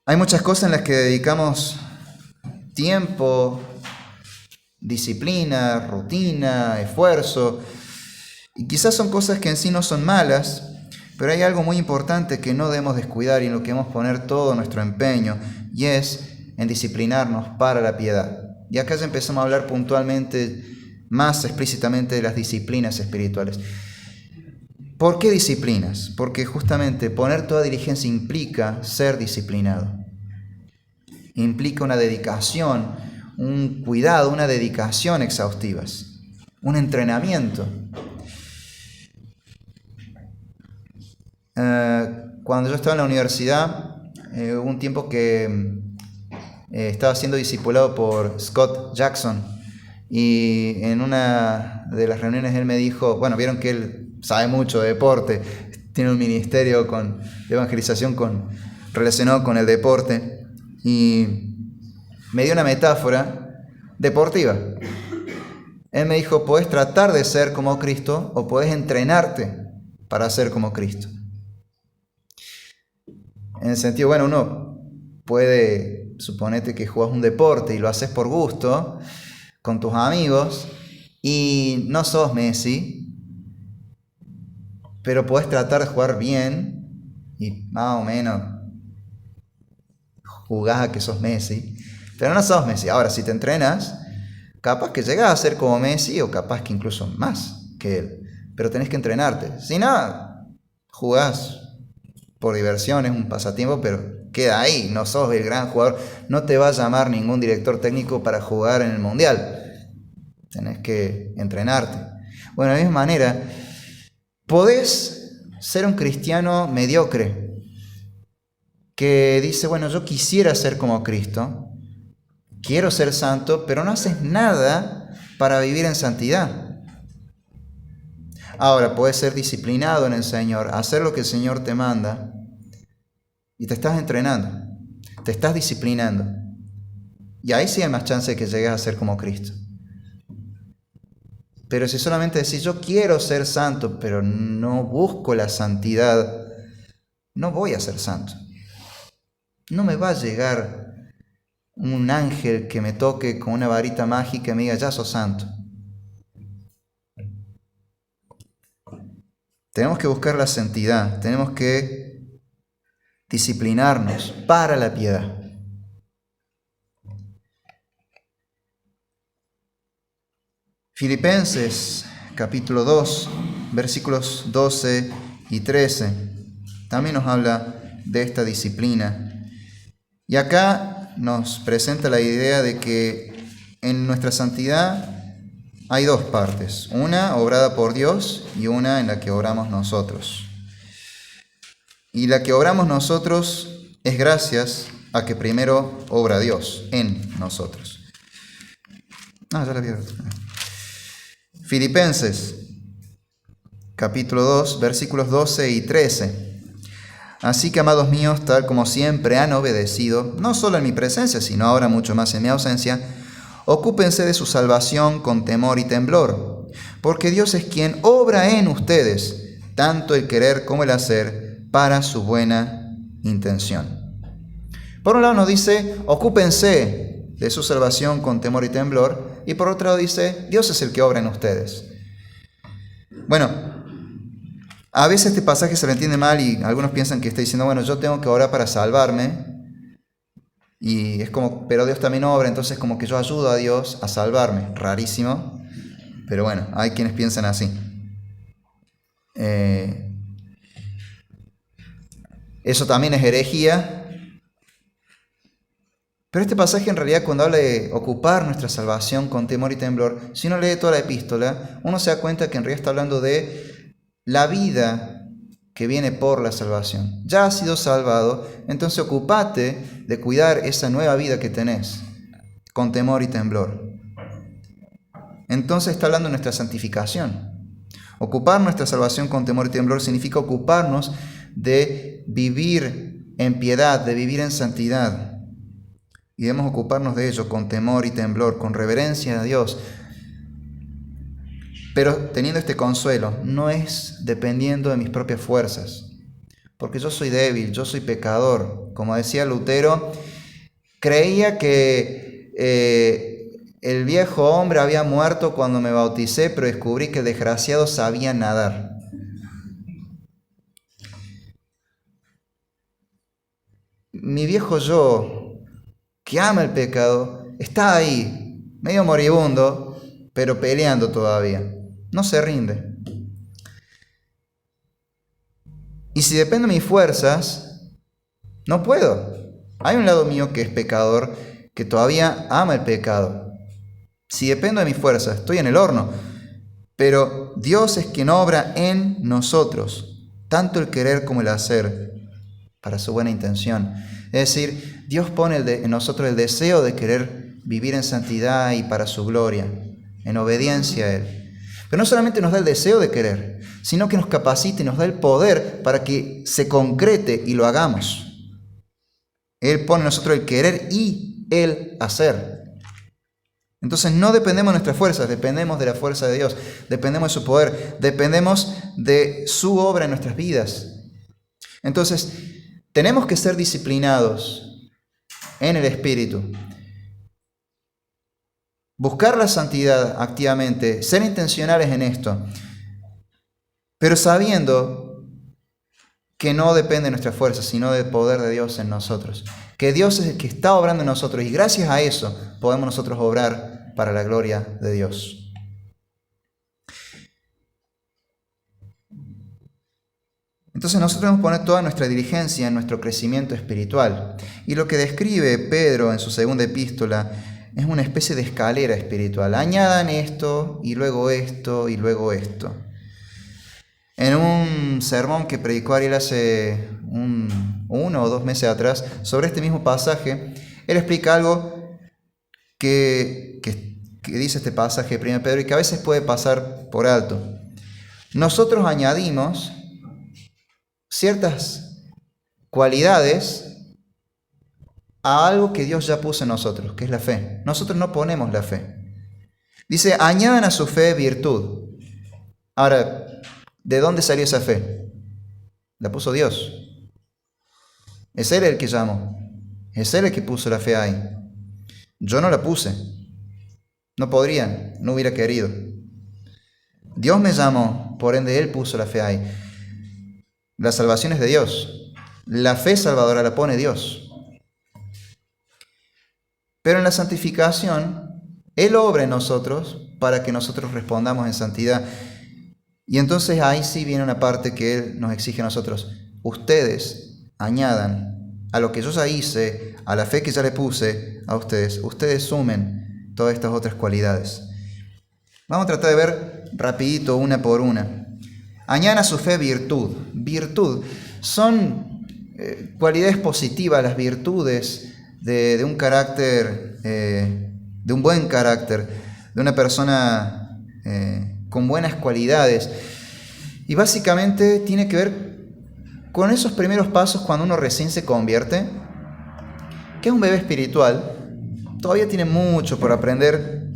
Hay muchas cosas en las que dedicamos tiempo, disciplina, rutina, esfuerzo, y quizás son cosas que en sí no son malas, pero hay algo muy importante que no debemos descuidar y en lo que debemos poner todo nuestro empeño, y es en disciplinarnos para la piedad. Y acá ya empezamos a hablar puntualmente, más explícitamente, de las disciplinas espirituales. ¿Por qué disciplinas? Porque justamente poner toda diligencia implica ser disciplinado. Implica una dedicación, un cuidado, una dedicación exhaustivas, un entrenamiento. Cuando yo estaba en la universidad, hubo un tiempo que estaba siendo discipulado por Scott Jackson, y en una de las reuniones él me dijo, bueno, vieron que él sabe mucho de deporte, tiene un ministerio de evangelización relacionado con el deporte, y me dio una metáfora deportiva. Él me dijo: podés tratar de ser como Cristo o podés entrenarte para ser como Cristo. En el sentido, bueno, uno puede, suponete que jugás un deporte y lo haces por gusto, con tus amigos, y no sos Messi, pero podés tratar de jugar bien y más o menos jugás a que sos Messi, pero no sos Messi. Ahora, si te entrenas, capaz que llegás a ser como Messi o capaz que incluso más que él, pero tenés que entrenarte. Si no, jugás por diversión, es un pasatiempo, pero queda ahí, no sos el gran jugador, no te va a llamar ningún director técnico para jugar en el Mundial, tenés que entrenarte. Bueno, de la misma manera, podés ser un cristiano mediocre, que dice, bueno, yo quisiera ser como Cristo, quiero ser santo, pero no haces nada para vivir en santidad. Ahora, puedes ser disciplinado en el Señor, hacer lo que el Señor te manda, y te estás entrenando, te estás disciplinando. Y ahí sí hay más chance de que llegues a ser como Cristo. Pero si solamente decís, yo quiero ser santo, pero no busco la santidad, no voy a ser santo. No me va a llegar un ángel que me toque con una varita mágica y me diga, ya sos santo. Tenemos que buscar la santidad, tenemos que disciplinarnos para la piedad. Filipenses capítulo 2, versículos 12 y 13, también nos habla de esta disciplina. Y acá nos presenta la idea de que en nuestra santidad hay dos partes, una obrada por Dios y una en la que obramos nosotros. Y la que obramos nosotros es gracias a que primero obra Dios en nosotros. Ya la vi. Filipenses capítulo 2, versículos 12 y 13. Así que, amados míos, tal como siempre han obedecido, no solo en mi presencia, sino ahora mucho más en mi ausencia, ocúpense de su salvación con temor y temblor, porque Dios es quien obra en ustedes, tanto el querer como el hacer, para su buena intención. Por un lado nos dice, ocúpense de su salvación con temor y temblor, y por otro lado dice, Dios es el que obra en ustedes. Bueno, a veces este pasaje se lo entiende mal y algunos piensan que está diciendo, bueno, yo tengo que orar para salvarme. Y es como, pero Dios también obra, entonces como que yo ayudo a Dios a salvarme. Rarísimo, pero bueno, hay quienes piensan así. Eso también es herejía. Pero este pasaje en realidad cuando habla de ocupar nuestra salvación con temor y temblor, si uno lee toda la epístola, uno se da cuenta que en realidad está hablando de la vida que viene por la salvación. Ya has sido salvado, entonces ocúpate de cuidar esa nueva vida que tenés, con temor y temblor. Entonces está hablando de nuestra santificación. Ocupar nuestra salvación con temor y temblor significa ocuparnos de vivir en piedad, de vivir en santidad. Y debemos ocuparnos de ello con temor y temblor, con reverencia a Dios. Pero teniendo este consuelo, no es dependiendo de mis propias fuerzas, porque yo soy débil, yo soy pecador. Como decía Lutero, creía que el viejo hombre había muerto cuando me bauticé, pero descubrí que el desgraciado sabía nadar. Mi viejo yo, que ama el pecado, está ahí, medio moribundo, pero peleando todavía. No se rinde. Y si depende de mis fuerzas, no puedo. Hay un lado mío que es pecador, que todavía ama el pecado. Si dependo de mis fuerzas, estoy en el horno. Pero Dios es quien obra en nosotros, tanto el querer como el hacer, para su buena intención. Es decir, Dios pone en nosotros el deseo de querer vivir en santidad y para su gloria, en obediencia a Él. Pero no solamente nos da el deseo de querer, sino que nos capacita y nos da el poder para que se concrete y lo hagamos. Él pone en nosotros el querer y el hacer. Entonces no dependemos de nuestras fuerzas, dependemos de la fuerza de Dios, dependemos de su poder, dependemos de su obra en nuestras vidas. Entonces, tenemos que ser disciplinados en el Espíritu. Buscar la santidad activamente, ser intencionales en esto, pero sabiendo que no depende de nuestra fuerza, sino del poder de Dios en nosotros. Que Dios es el que está obrando en nosotros y gracias a eso podemos nosotros obrar para la gloria de Dios. Entonces nosotros debemos poner toda nuestra diligencia en nuestro crecimiento espiritual. Y lo que describe Pedro en su segunda epístola es una especie de escalera espiritual. Añadan esto, y luego esto, y luego esto. En un sermón que predicó Ariel hace 1 o 2 meses atrás sobre este mismo pasaje, él explica algo que dice este pasaje de 1 Pedro y que a veces puede pasar por alto. Nosotros añadimos ciertas cualidades a algo que Dios ya puso en nosotros, que es la fe. Nosotros no ponemos la fe. Dice, añadan a su fe virtud. Ahora, ¿de dónde salió esa fe? La puso Dios. Es Él el que llamó. Es Él el que puso la fe ahí. Yo no la puse. No podría, no hubiera querido. Dios me llamó, por ende Él puso la fe ahí. La salvación es de Dios. La fe salvadora la pone Dios. Pero en la santificación, Él obra en nosotros para que nosotros respondamos en santidad. Y entonces ahí sí viene una parte que Él nos exige a nosotros. Ustedes añadan a lo que yo ya hice, a la fe que ya le puse a ustedes sumen todas estas otras cualidades. Vamos a tratar de ver rapidito una por una. Añadan a su fe virtud. Virtud son cualidades positivas, las virtudes de un carácter, de un buen carácter, de una persona con buenas cualidades. Y básicamente tiene que ver con esos primeros pasos cuando uno recién se convierte, que es un bebé espiritual. Todavía tiene mucho por aprender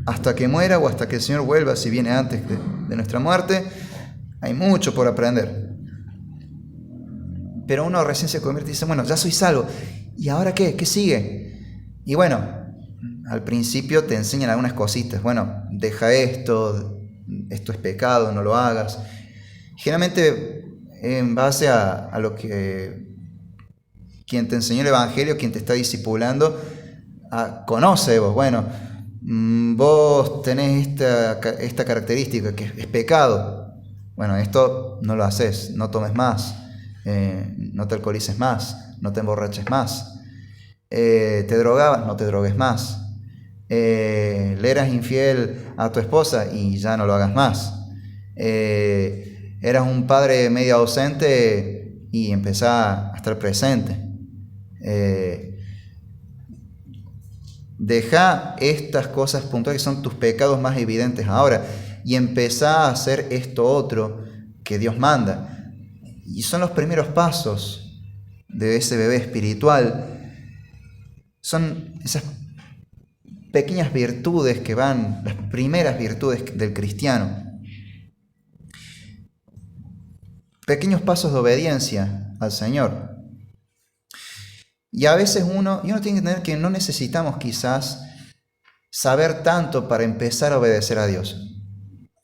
hasta que muera o hasta que el Señor vuelva, si viene antes de nuestra muerte. Hay mucho por aprender. Pero uno recién se convierte y dice, bueno, ya soy salvo. ¿Y ahora qué? ¿Qué sigue? Y bueno, al principio te enseñan algunas cositas. Bueno, deja esto es pecado, no lo hagas. Generalmente en base a lo que quien te enseñó el Evangelio, quien te está discipulando, conoce vos. Bueno, vos tenés esta característica que es pecado. Bueno, esto no lo haces, no tomes más, no te alcoholices más, no te emborraches más, te drogabas, no te drogues más, le eras infiel a tu esposa y ya no lo hagas más, eras un padre medio ausente y empezá a estar presente. Deja estas cosas puntuales que son tus pecados más evidentes ahora y empezá a hacer esto otro que Dios manda. Y son los primeros pasos de ese bebé espiritual. Son esas pequeñas virtudes que van, las primeras virtudes del cristiano. Pequeños pasos de obediencia al Señor. Y a veces uno tiene que entender que no necesitamos quizás saber tanto para empezar a obedecer a Dios.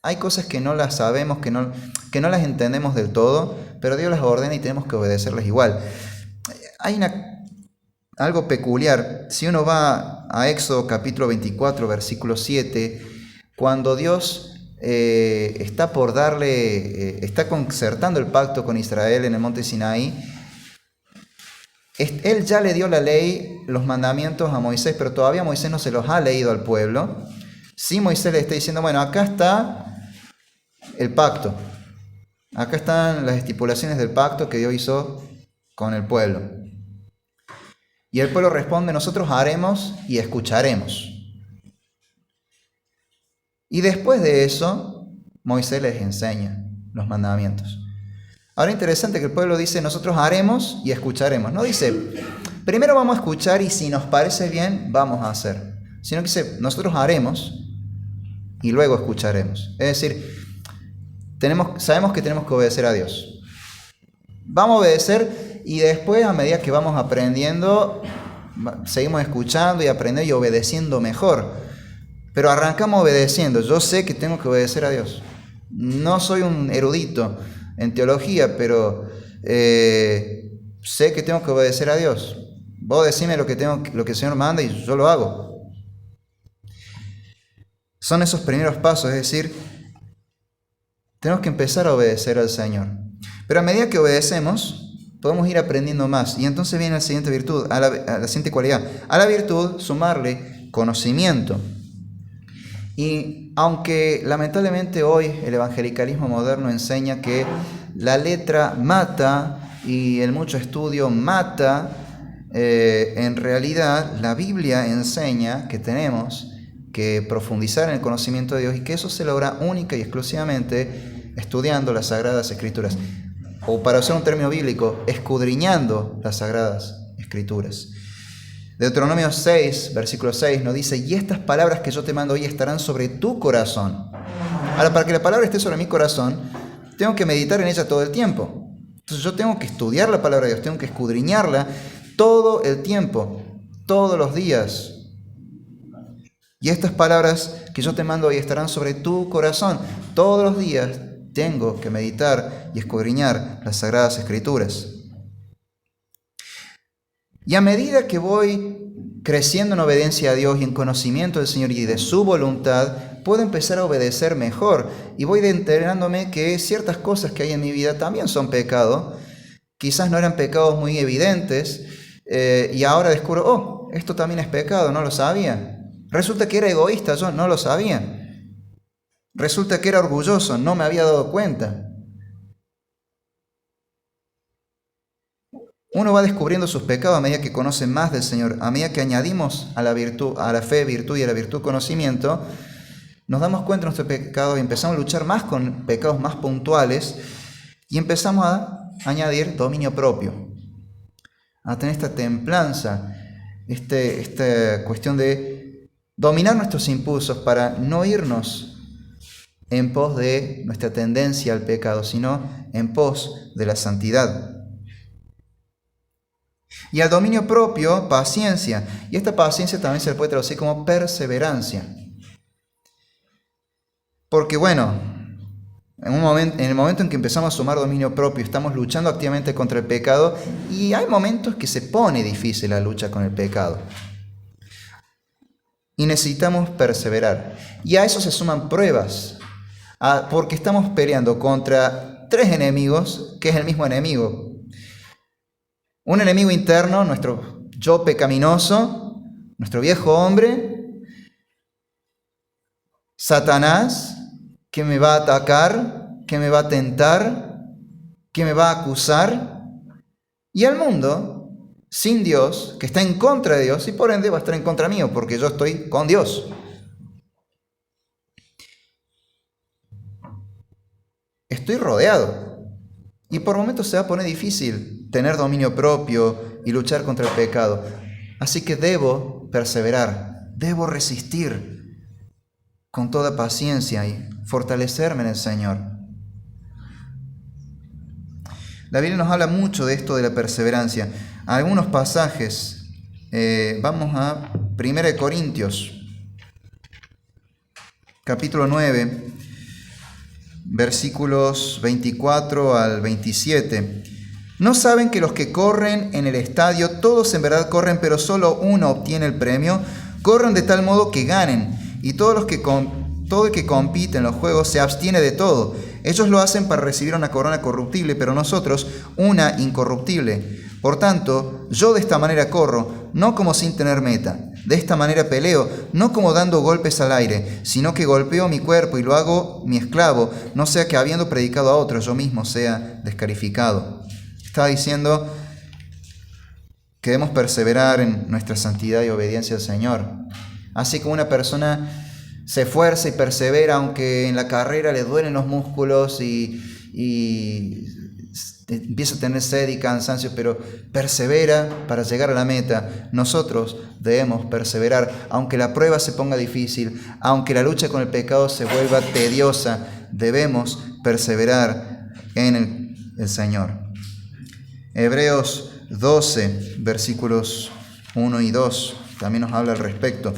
Hay cosas que no las sabemos, que no las entendemos del todo, pero Dios las ordena y tenemos que obedecerlas igual. Hay algo peculiar. Si uno va a Éxodo capítulo 24, versículo 7, cuando Dios está concertando el pacto con Israel en el monte Sinaí, Él ya le dio la ley, los mandamientos a Moisés, pero todavía Moisés no se los ha leído al pueblo. Sí, Moisés le está diciendo, bueno, acá está el pacto. Acá están las estipulaciones del pacto que Dios hizo con el pueblo. Y el pueblo responde, nosotros haremos y escucharemos. Y después de eso, Moisés les enseña los mandamientos. Ahora interesante que el pueblo dice, nosotros haremos y escucharemos. No dice, primero vamos a escuchar y si nos parece bien, vamos a hacer. Sino que dice, nosotros haremos y luego escucharemos. Es decir, sabemos que tenemos que obedecer a Dios. Vamos a obedecer y después, a medida que vamos aprendiendo, seguimos escuchando y aprendiendo y obedeciendo mejor. Pero arrancamos obedeciendo. Yo sé que tengo que obedecer a Dios. No soy un erudito en teología, pero sé que tengo que obedecer a Dios. Vos decime lo que el Señor manda y yo lo hago. Son esos primeros pasos, es decir, tenemos que empezar a obedecer al Señor. Pero a medida que obedecemos, podemos ir aprendiendo más. Y entonces viene la siguiente virtud, a la siguiente cualidad. A la virtud, sumarle conocimiento. Y aunque lamentablemente hoy el evangelicalismo moderno enseña que la letra mata y el mucho estudio mata, en realidad la Biblia enseña que tenemos que profundizar en el conocimiento de Dios y que eso se logra única y exclusivamente estudiando las Sagradas Escrituras. O para usar un término bíblico, escudriñando las Sagradas Escrituras. Deuteronomio 6, versículo 6 nos dice, y estas palabras que yo te mando hoy estarán sobre tu corazón. Ahora, para que la palabra esté sobre mi corazón, tengo que meditar en ella todo el tiempo. Entonces yo tengo que estudiar la palabra de Dios, tengo que escudriñarla todo el tiempo, todos los días. Y estas palabras que yo te mando hoy estarán sobre tu corazón. Todos los días tengo que meditar y escudriñar las Sagradas Escrituras. Y a medida que voy creciendo en obediencia a Dios y en conocimiento del Señor y de su voluntad, puedo empezar a obedecer mejor y voy enterándome que ciertas cosas que hay en mi vida también son pecado. Quizás no eran pecados muy evidentes y ahora descubro, oh, esto también es pecado, no lo sabía. Resulta que era egoísta, yo no lo sabía. Resulta que era orgulloso, no me había dado cuenta. Uno va descubriendo sus pecados a medida que conoce más del Señor, a medida que añadimos a la virtud, a la fe, virtud y a la virtud conocimiento, nos damos cuenta de nuestro pecado y empezamos a luchar más con pecados más puntuales y empezamos a añadir dominio propio, a tener esta templanza, esta cuestión de dominar nuestros impulsos para no irnos en pos de nuestra tendencia al pecado, sino en pos de la santidad. Y al dominio propio, paciencia. Y esta paciencia también se le puede traducir como perseverancia. Porque bueno, en el momento en que empezamos a sumar dominio propio, estamos luchando activamente contra el pecado y hay momentos que se pone difícil la lucha con el pecado. Y necesitamos perseverar. Y a eso se suman pruebas, porque estamos peleando contra tres enemigos, que es el mismo enemigo. Un enemigo interno, nuestro yo pecaminoso, nuestro viejo hombre, Satanás, que me va a atacar, que me va a tentar, que me va a acusar, y el mundo, sin Dios, que está en contra de Dios, y por ende va a estar en contra mío, porque yo estoy con Dios. Estoy rodeado, y por momentos se va a poner difícil tener dominio propio y luchar contra el pecado. Así que debo perseverar, debo resistir con toda paciencia y fortalecerme en el Señor. La Biblia nos habla mucho de esto de la perseverancia. Algunos pasajes, vamos a 1 Corintios, capítulo 9, versículos 24 al 27. ¿No saben que los que corren en el estadio, todos en verdad corren, pero solo uno obtiene el premio? Corren de tal modo que ganen, y todo el que compite en los juegos se abstiene de todo. Ellos lo hacen para recibir una corona corruptible, pero nosotros una incorruptible. Por tanto, yo de esta manera corro, no como sin tener meta. De esta manera peleo, no como dando golpes al aire, sino que golpeo mi cuerpo y lo hago mi esclavo, no sea que habiendo predicado a otros, yo mismo sea descalificado. Está diciendo que debemos perseverar en nuestra santidad y obediencia al Señor. Así como una persona se esfuerza y persevera, aunque en la carrera le duelen los músculos y empieza a tener sed y cansancio, pero persevera para llegar a la meta. Nosotros debemos perseverar, aunque la prueba se ponga difícil, aunque la lucha con el pecado se vuelva tediosa, debemos perseverar en el Señor. Hebreos 12, versículos 1 y 2, también nos habla al respecto.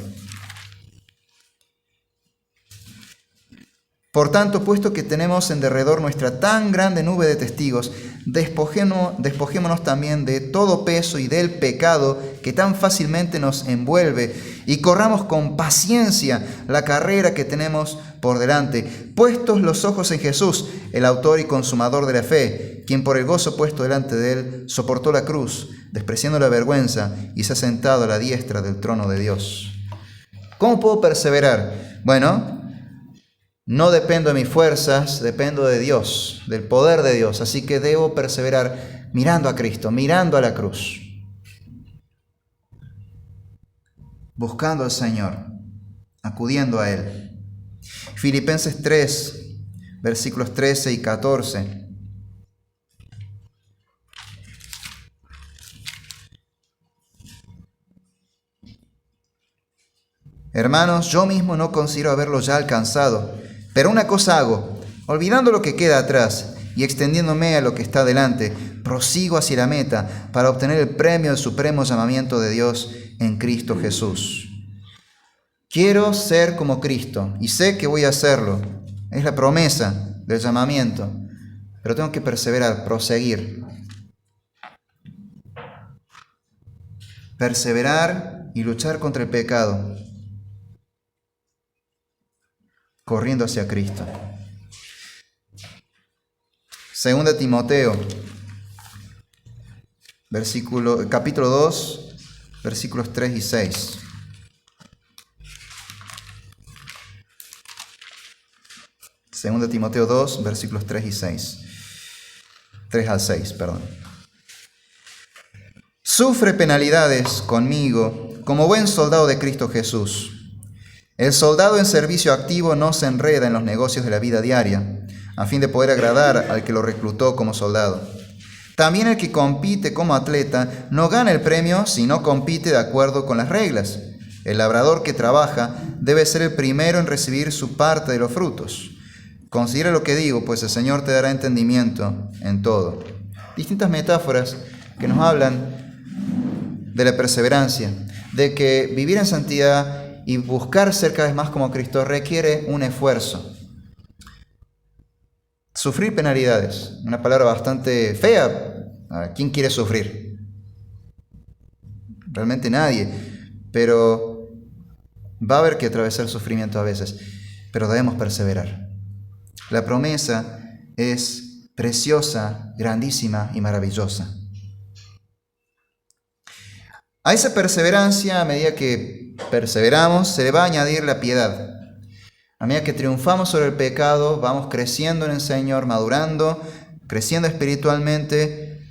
Por tanto, puesto que tenemos en derredor nuestra tan grande nube de testigos, despojémonos también de todo peso y del pecado que tan fácilmente nos envuelve y corramos con paciencia la carrera que tenemos por delante, puestos los ojos en Jesús, el autor y consumador de la fe, quien por el gozo puesto delante de él soportó la cruz, despreciando la vergüenza, y se ha sentado a la diestra del trono de Dios. ¿Cómo puedo perseverar? Bueno, no dependo de mis fuerzas, dependo de Dios, del poder de Dios. Así que debo perseverar mirando a Cristo, mirando a la cruz, buscando al Señor, acudiendo a Él. Filipenses 3, versículos 13 y 14. Hermanos, yo mismo no considero haberlo ya alcanzado, pero una cosa hago, olvidando lo que queda atrás y extendiéndome a lo que está delante, prosigo hacia la meta para obtener el premio del supremo llamamiento de Dios en Cristo Jesús. Quiero ser como Cristo y sé que voy a hacerlo. Es la promesa del llamamiento, pero tengo que perseverar, proseguir. Perseverar y luchar contra el pecado. corriendo hacia Cristo. Segunda Timoteo, capítulo 2, versículos 3 y 6. Segunda Timoteo 2, versículos 3 y 6. 3 al 6, perdón. Sufre penalidades conmigo como buen soldado de Cristo Jesús. El soldado en servicio activo no se enreda en los negocios de la vida diaria, a fin de poder agradar al que lo reclutó como soldado. También el que compite como atleta no gana el premio si no compite de acuerdo con las reglas. El labrador que trabaja debe ser el primero en recibir su parte de los frutos. Considera lo que digo, pues el Señor te dará entendimiento en todo. Distintas metáforas que nos hablan de la perseverancia, de que vivir en santidad y buscar ser cada vez más como Cristo requiere un esfuerzo. Sufrir penalidades, una palabra bastante fea. ¿Quién quiere sufrir? Realmente nadie, pero va a haber que atravesar sufrimiento a veces, pero debemos perseverar. La promesa es preciosa, grandísima y maravillosa. A esa perseverancia, a medida que perseveramos, se le va a añadir la piedad. A medida que triunfamos sobre el pecado, vamos creciendo en el Señor, madurando, creciendo espiritualmente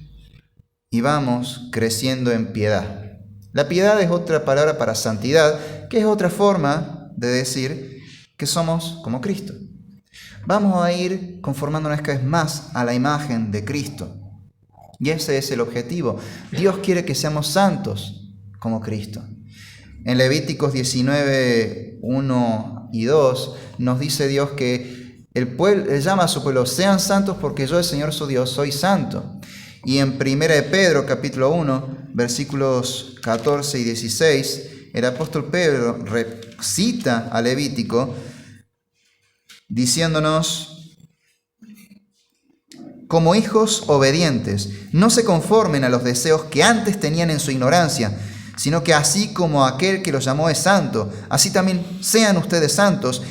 y vamos creciendo en piedad. La piedad es otra palabra para santidad, que es otra forma de decir que somos como Cristo. Vamos a ir conformándonos cada vez más a la imagen de Cristo. Y ese es el objetivo. Dios quiere que seamos santos como Cristo. En Levíticos 19, 1 y 2 nos dice Dios que Él llama a su pueblo, sean santos porque yo, el Señor su Dios, soy santo. Y en 1 de Pedro, capítulo 1, versículos 14 y 16, el apóstol Pedro cita a Levítico diciéndonos: como hijos obedientes, no se conformen a los deseos que antes tenían en su ignorancia, sino que así como aquel que los llamó es santo, así también sean ustedes santos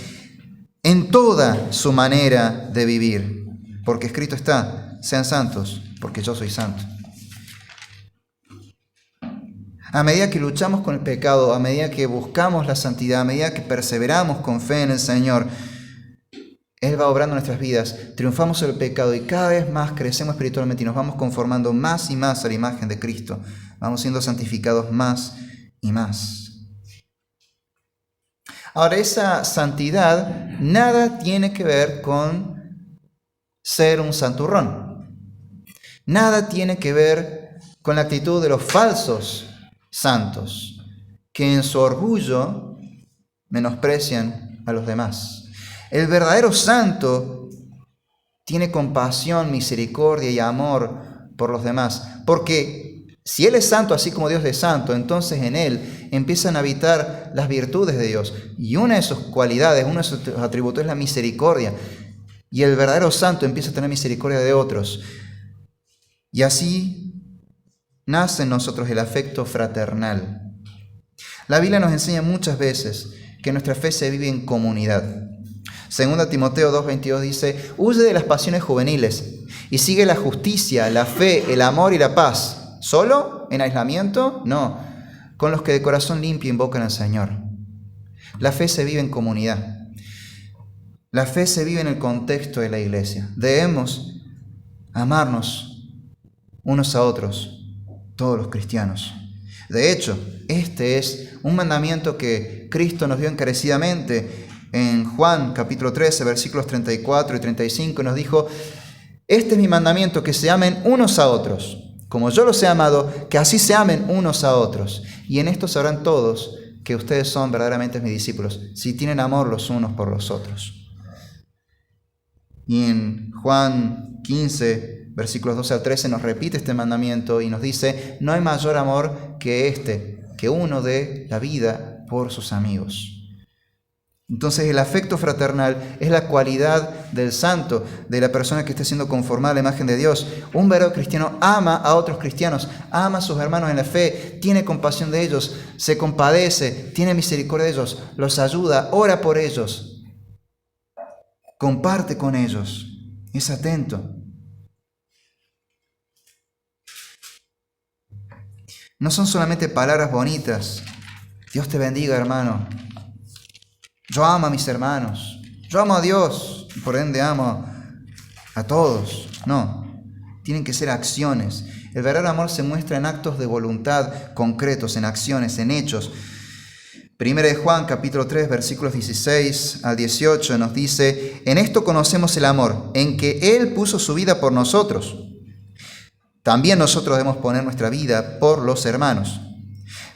en toda su manera de vivir. Porque escrito está, sean santos, porque yo soy santo. A medida que luchamos con el pecado, a medida que buscamos la santidad, a medida que perseveramos con fe en el Señor, Él va obrando en nuestras vidas, triunfamos sobre el pecado y cada vez más crecemos espiritualmente y nos vamos conformando más y más a la imagen de Cristo. Vamos siendo santificados más y más. Ahora, esa santidad nada tiene que ver con ser un santurrón. Nada tiene que ver con la actitud de los falsos santos, que en su orgullo menosprecian a los demás. El verdadero santo tiene compasión, misericordia y amor por los demás, porque si Él es santo así como Dios es santo, entonces en Él empiezan a habitar las virtudes de Dios. Y una de sus cualidades, uno de sus atributos es la misericordia. Y el verdadero santo empieza a tener misericordia de otros. Y así nace en nosotros el afecto fraternal. La Biblia nos enseña muchas veces que nuestra fe se vive en comunidad. Segunda Timoteo 2:22 dice: huye de las pasiones juveniles y sigue la justicia, la fe, el amor y la paz. ¿Solo? ¿En aislamiento? No. Con los que de corazón limpio invocan al Señor. La fe se vive en comunidad. La fe se vive en el contexto de la iglesia. Debemos amarnos unos a otros, todos los cristianos. De hecho, este es un mandamiento que Cristo nos dio encarecidamente en Juan capítulo 13, versículos 34 y 35, nos dijo: este es mi mandamiento, que se amen unos a otros. Como yo los he amado, que así se amen unos a otros. Y en esto sabrán todos que ustedes son verdaderamente mis discípulos, si tienen amor los unos por los otros. Y en Juan 15, versículos 12 al 13, nos repite este mandamiento y nos dice: no hay mayor amor que este, que uno dé la vida por sus amigos. Entonces el afecto fraternal es la cualidad del santo, de la persona que está siendo conformada a la imagen de Dios. Un verdadero cristiano ama a otros cristianos, ama a sus hermanos en la fe, tiene compasión de ellos, se compadece, tiene misericordia de ellos, los ayuda, ora por ellos. comparte con ellos, es atento. No son solamente palabras bonitas. Dios te bendiga, hermano. Yo amo a mis hermanos. Yo amo a Dios y por ende amo a todos. No, tienen que ser acciones. El verdadero amor se muestra en actos de voluntad concretos, en acciones, en hechos. 1 de Juan, capítulo 3, versículos 16 al 18 nos dice: en esto conocemos el amor, en que Él puso su vida por nosotros. También nosotros debemos poner nuestra vida por los hermanos.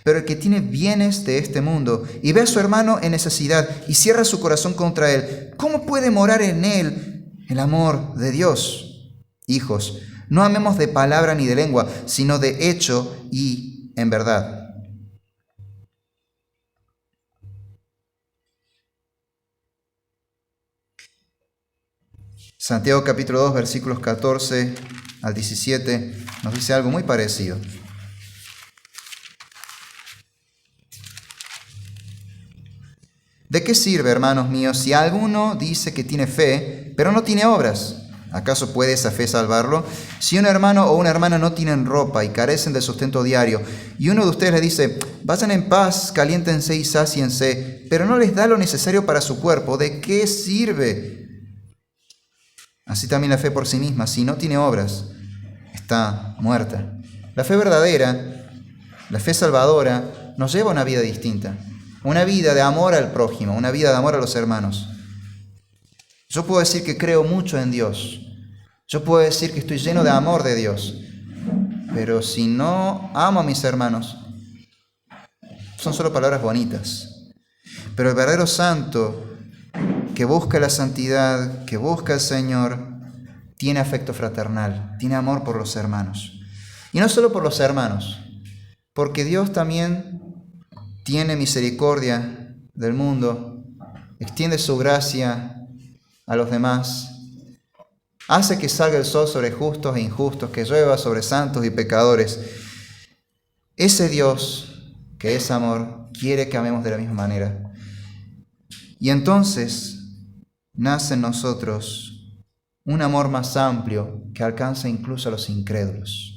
Pero el que tiene bienes de este mundo y ve a su hermano en necesidad y cierra su corazón contra él, ¿cómo puede morar en él el amor de Dios? Hijos, no amemos de palabra ni de lengua, sino de hecho y en verdad. Santiago capítulo 2, versículos 14 al 17 nos dice algo muy parecido. ¿De qué sirve, hermanos míos, si alguno dice que tiene fe, pero no tiene obras? ¿Acaso puede esa fe salvarlo? Si un hermano o una hermana no tienen ropa y carecen de sustento diario, y uno de ustedes le dice: vayan en paz, caliéntense y sáciense, pero no les da lo necesario para su cuerpo, ¿de qué sirve? Así también la fe por sí misma, si no tiene obras, está muerta. La fe verdadera, la fe salvadora, nos lleva a una vida distinta. Una vida de amor al prójimo, una vida de amor a los hermanos. Yo puedo decir que creo mucho en Dios. Yo puedo decir que estoy lleno de amor de Dios. Pero si no amo a mis hermanos, son solo palabras bonitas. Pero el verdadero santo que busca la santidad, que busca al Señor, tiene afecto fraternal, tiene amor por los hermanos. Y no solo por los hermanos, porque Dios también tiene misericordia del mundo, extiende su gracia a los demás, hace que salga el sol sobre justos e injustos, que llueva sobre santos y pecadores. Ese Dios, que es amor, quiere que amemos de la misma manera. Y entonces nace en nosotros un amor más amplio que alcanza incluso a los incrédulos.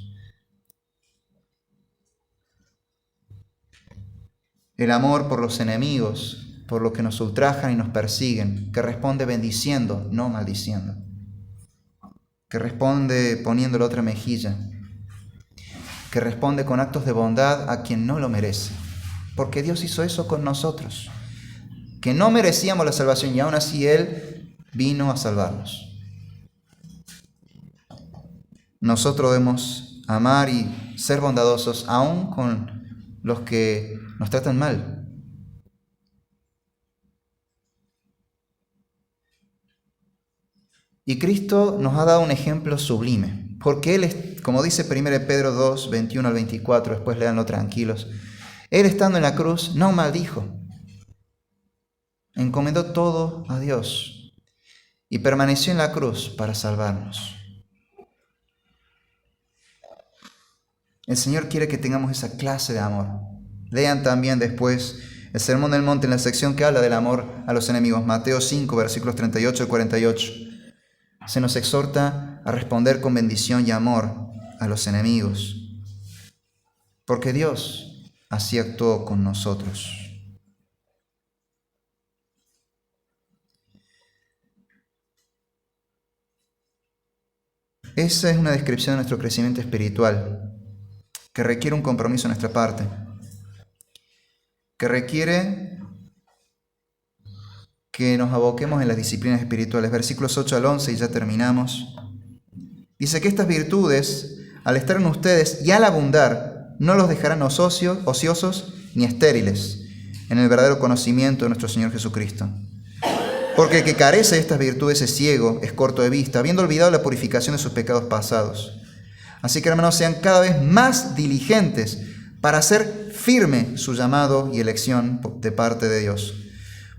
El amor por los enemigos, por los que nos ultrajan y nos persiguen, que responde bendiciendo, no maldiciendo, que responde poniendo la otra mejilla, que responde con actos de bondad a quien no lo merece, porque Dios hizo eso con nosotros, que no merecíamos la salvación y aún así Él vino a salvarnos. Nosotros debemos amar y ser bondadosos aún con los que nos tratan mal. Y Cristo nos ha dado un ejemplo sublime, porque Él, como dice 1 Pedro 2, 21 al 24, después léanlo tranquilos, Él estando en la cruz no maldijo, encomendó todo a Dios y permaneció en la cruz para salvarnos. El Señor quiere que tengamos esa clase de amor. Lean también después el Sermón del Monte en la sección que habla del amor a los enemigos. Mateo 5, versículos 38 y 48. Se nos exhorta a responder con bendición y amor a los enemigos, porque Dios así actuó con nosotros. Esa es una descripción de nuestro crecimiento espiritual, que requiere un compromiso de nuestra parte, que requiere que nos aboquemos en las disciplinas espirituales. Versículos 8 al 11 y ya terminamos. Dice que estas virtudes, al estar en ustedes y al abundar, no los dejarán ociosos ni estériles en el verdadero conocimiento de nuestro Señor Jesucristo. Porque el que carece de estas virtudes es ciego, es corto de vista, habiendo olvidado la purificación de sus pecados pasados. Así que, hermanos, sean cada vez más diligentes para hacer firme su llamado y elección de parte de Dios.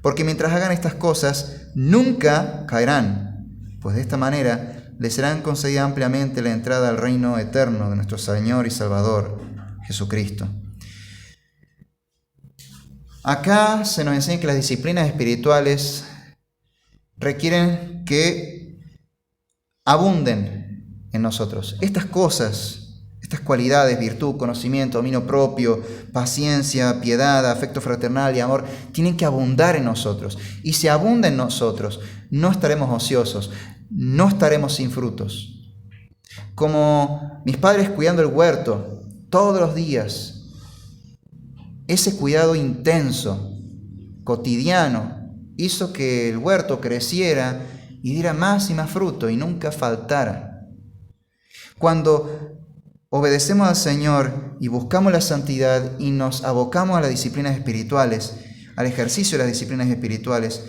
Porque mientras hagan estas cosas, nunca caerán, pues de esta manera les serán concedida ampliamente la entrada al reino eterno de nuestro Señor y Salvador, Jesucristo. Acá se nos enseña que las disciplinas espirituales requieren que abunden en nosotros. Estas cosas, estas cualidades, virtud, conocimiento, dominio propio, paciencia, piedad, afecto fraternal y amor, tienen que abundar en nosotros. Y si abunda en nosotros, no estaremos ociosos, no estaremos sin frutos. Como mis padres cuidando el huerto todos los días, ese cuidado intenso, cotidiano, hizo que el huerto creciera y diera más y más fruto y nunca faltara. Cuando obedecemos al Señor y buscamos la santidad y nos abocamos a las disciplinas espirituales, al ejercicio de las disciplinas espirituales,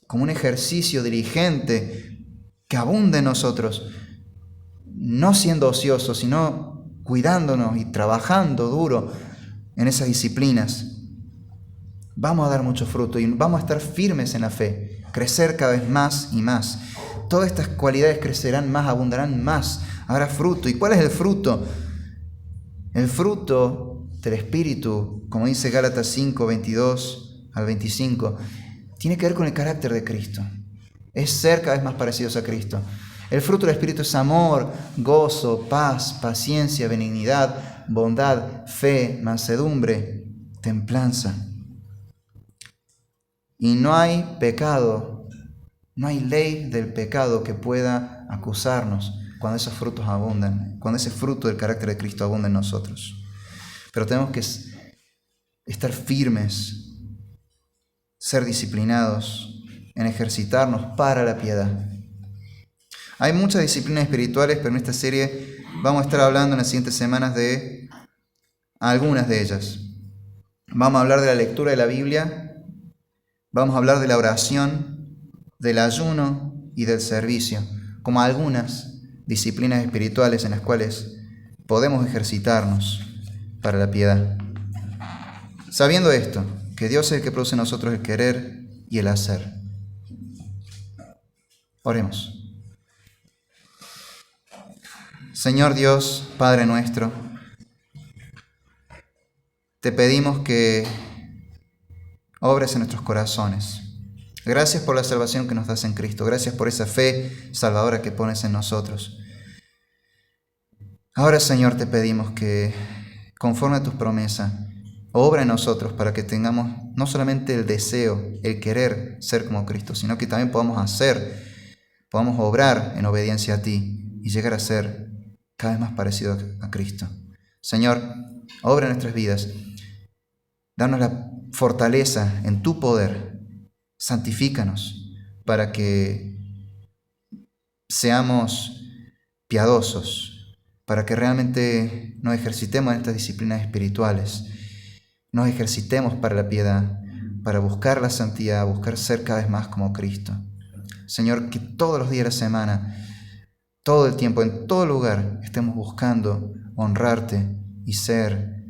como un ejercicio diligente que abunde en nosotros, no siendo ociosos, sino cuidándonos y trabajando duro en esas disciplinas, vamos a dar mucho fruto y vamos a estar firmes en la fe, crecer cada vez más y más. Todas estas cualidades crecerán más, abundarán más, habrá fruto. ¿Y cuál es el fruto? El fruto del Espíritu, como dice Gálatas 5, 22 al 25, tiene que ver con el carácter de Cristo. Es ser cada vez más parecidos a Cristo. El fruto del Espíritu es amor, gozo, paz, paciencia, benignidad, bondad, fe, mansedumbre, templanza. Y no hay pecado, no hay ley del pecado que pueda acusarnos cuando esos frutos abundan, cuando ese fruto del carácter de Cristo abunda en nosotros. Pero tenemos que estar firmes, ser disciplinados en ejercitarnos para la piedad. Hay muchas disciplinas espirituales, pero en esta serie vamos a estar hablando en las siguientes semanas de algunas de ellas. Vamos a hablar de la lectura de la Biblia, vamos a hablar de la oración, del ayuno y del servicio, como algunas disciplinas espirituales en las cuales podemos ejercitarnos para la piedad. Sabiendo esto, que Dios es el que produce en nosotros el querer y el hacer. Oremos. Señor Dios, Padre nuestro, te pedimos que obres en nuestros corazones. Gracias por la salvación que nos das en Cristo. Gracias por esa fe salvadora que pones en nosotros. Ahora, Señor, te pedimos que, conforme a tus promesas, obra en nosotros para que tengamos no solamente el deseo, el querer ser como Cristo, sino que también podamos obrar en obediencia a ti y llegar a ser cada vez más parecido a Cristo. Señor, obra en nuestras vidas. Danos la fortaleza en tu poder. Santifícanos para que seamos piadosos, para que realmente nos ejercitemos en estas disciplinas espirituales, nos ejercitemos para la piedad, para buscar la santidad, buscar ser cada vez más como Cristo. Señor, que todos los días de la semana, todo el tiempo, en todo lugar, estemos buscando honrarte y ser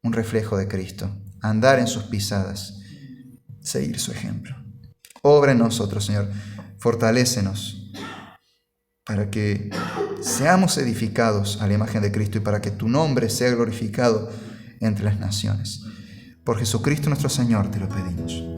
un reflejo de Cristo, andar en sus pisadas, seguir su ejemplo. Obra en nosotros, Señor, fortalécenos para que seamos edificados a la imagen de Cristo y para que tu nombre sea glorificado entre las naciones. Por Jesucristo nuestro Señor te lo pedimos.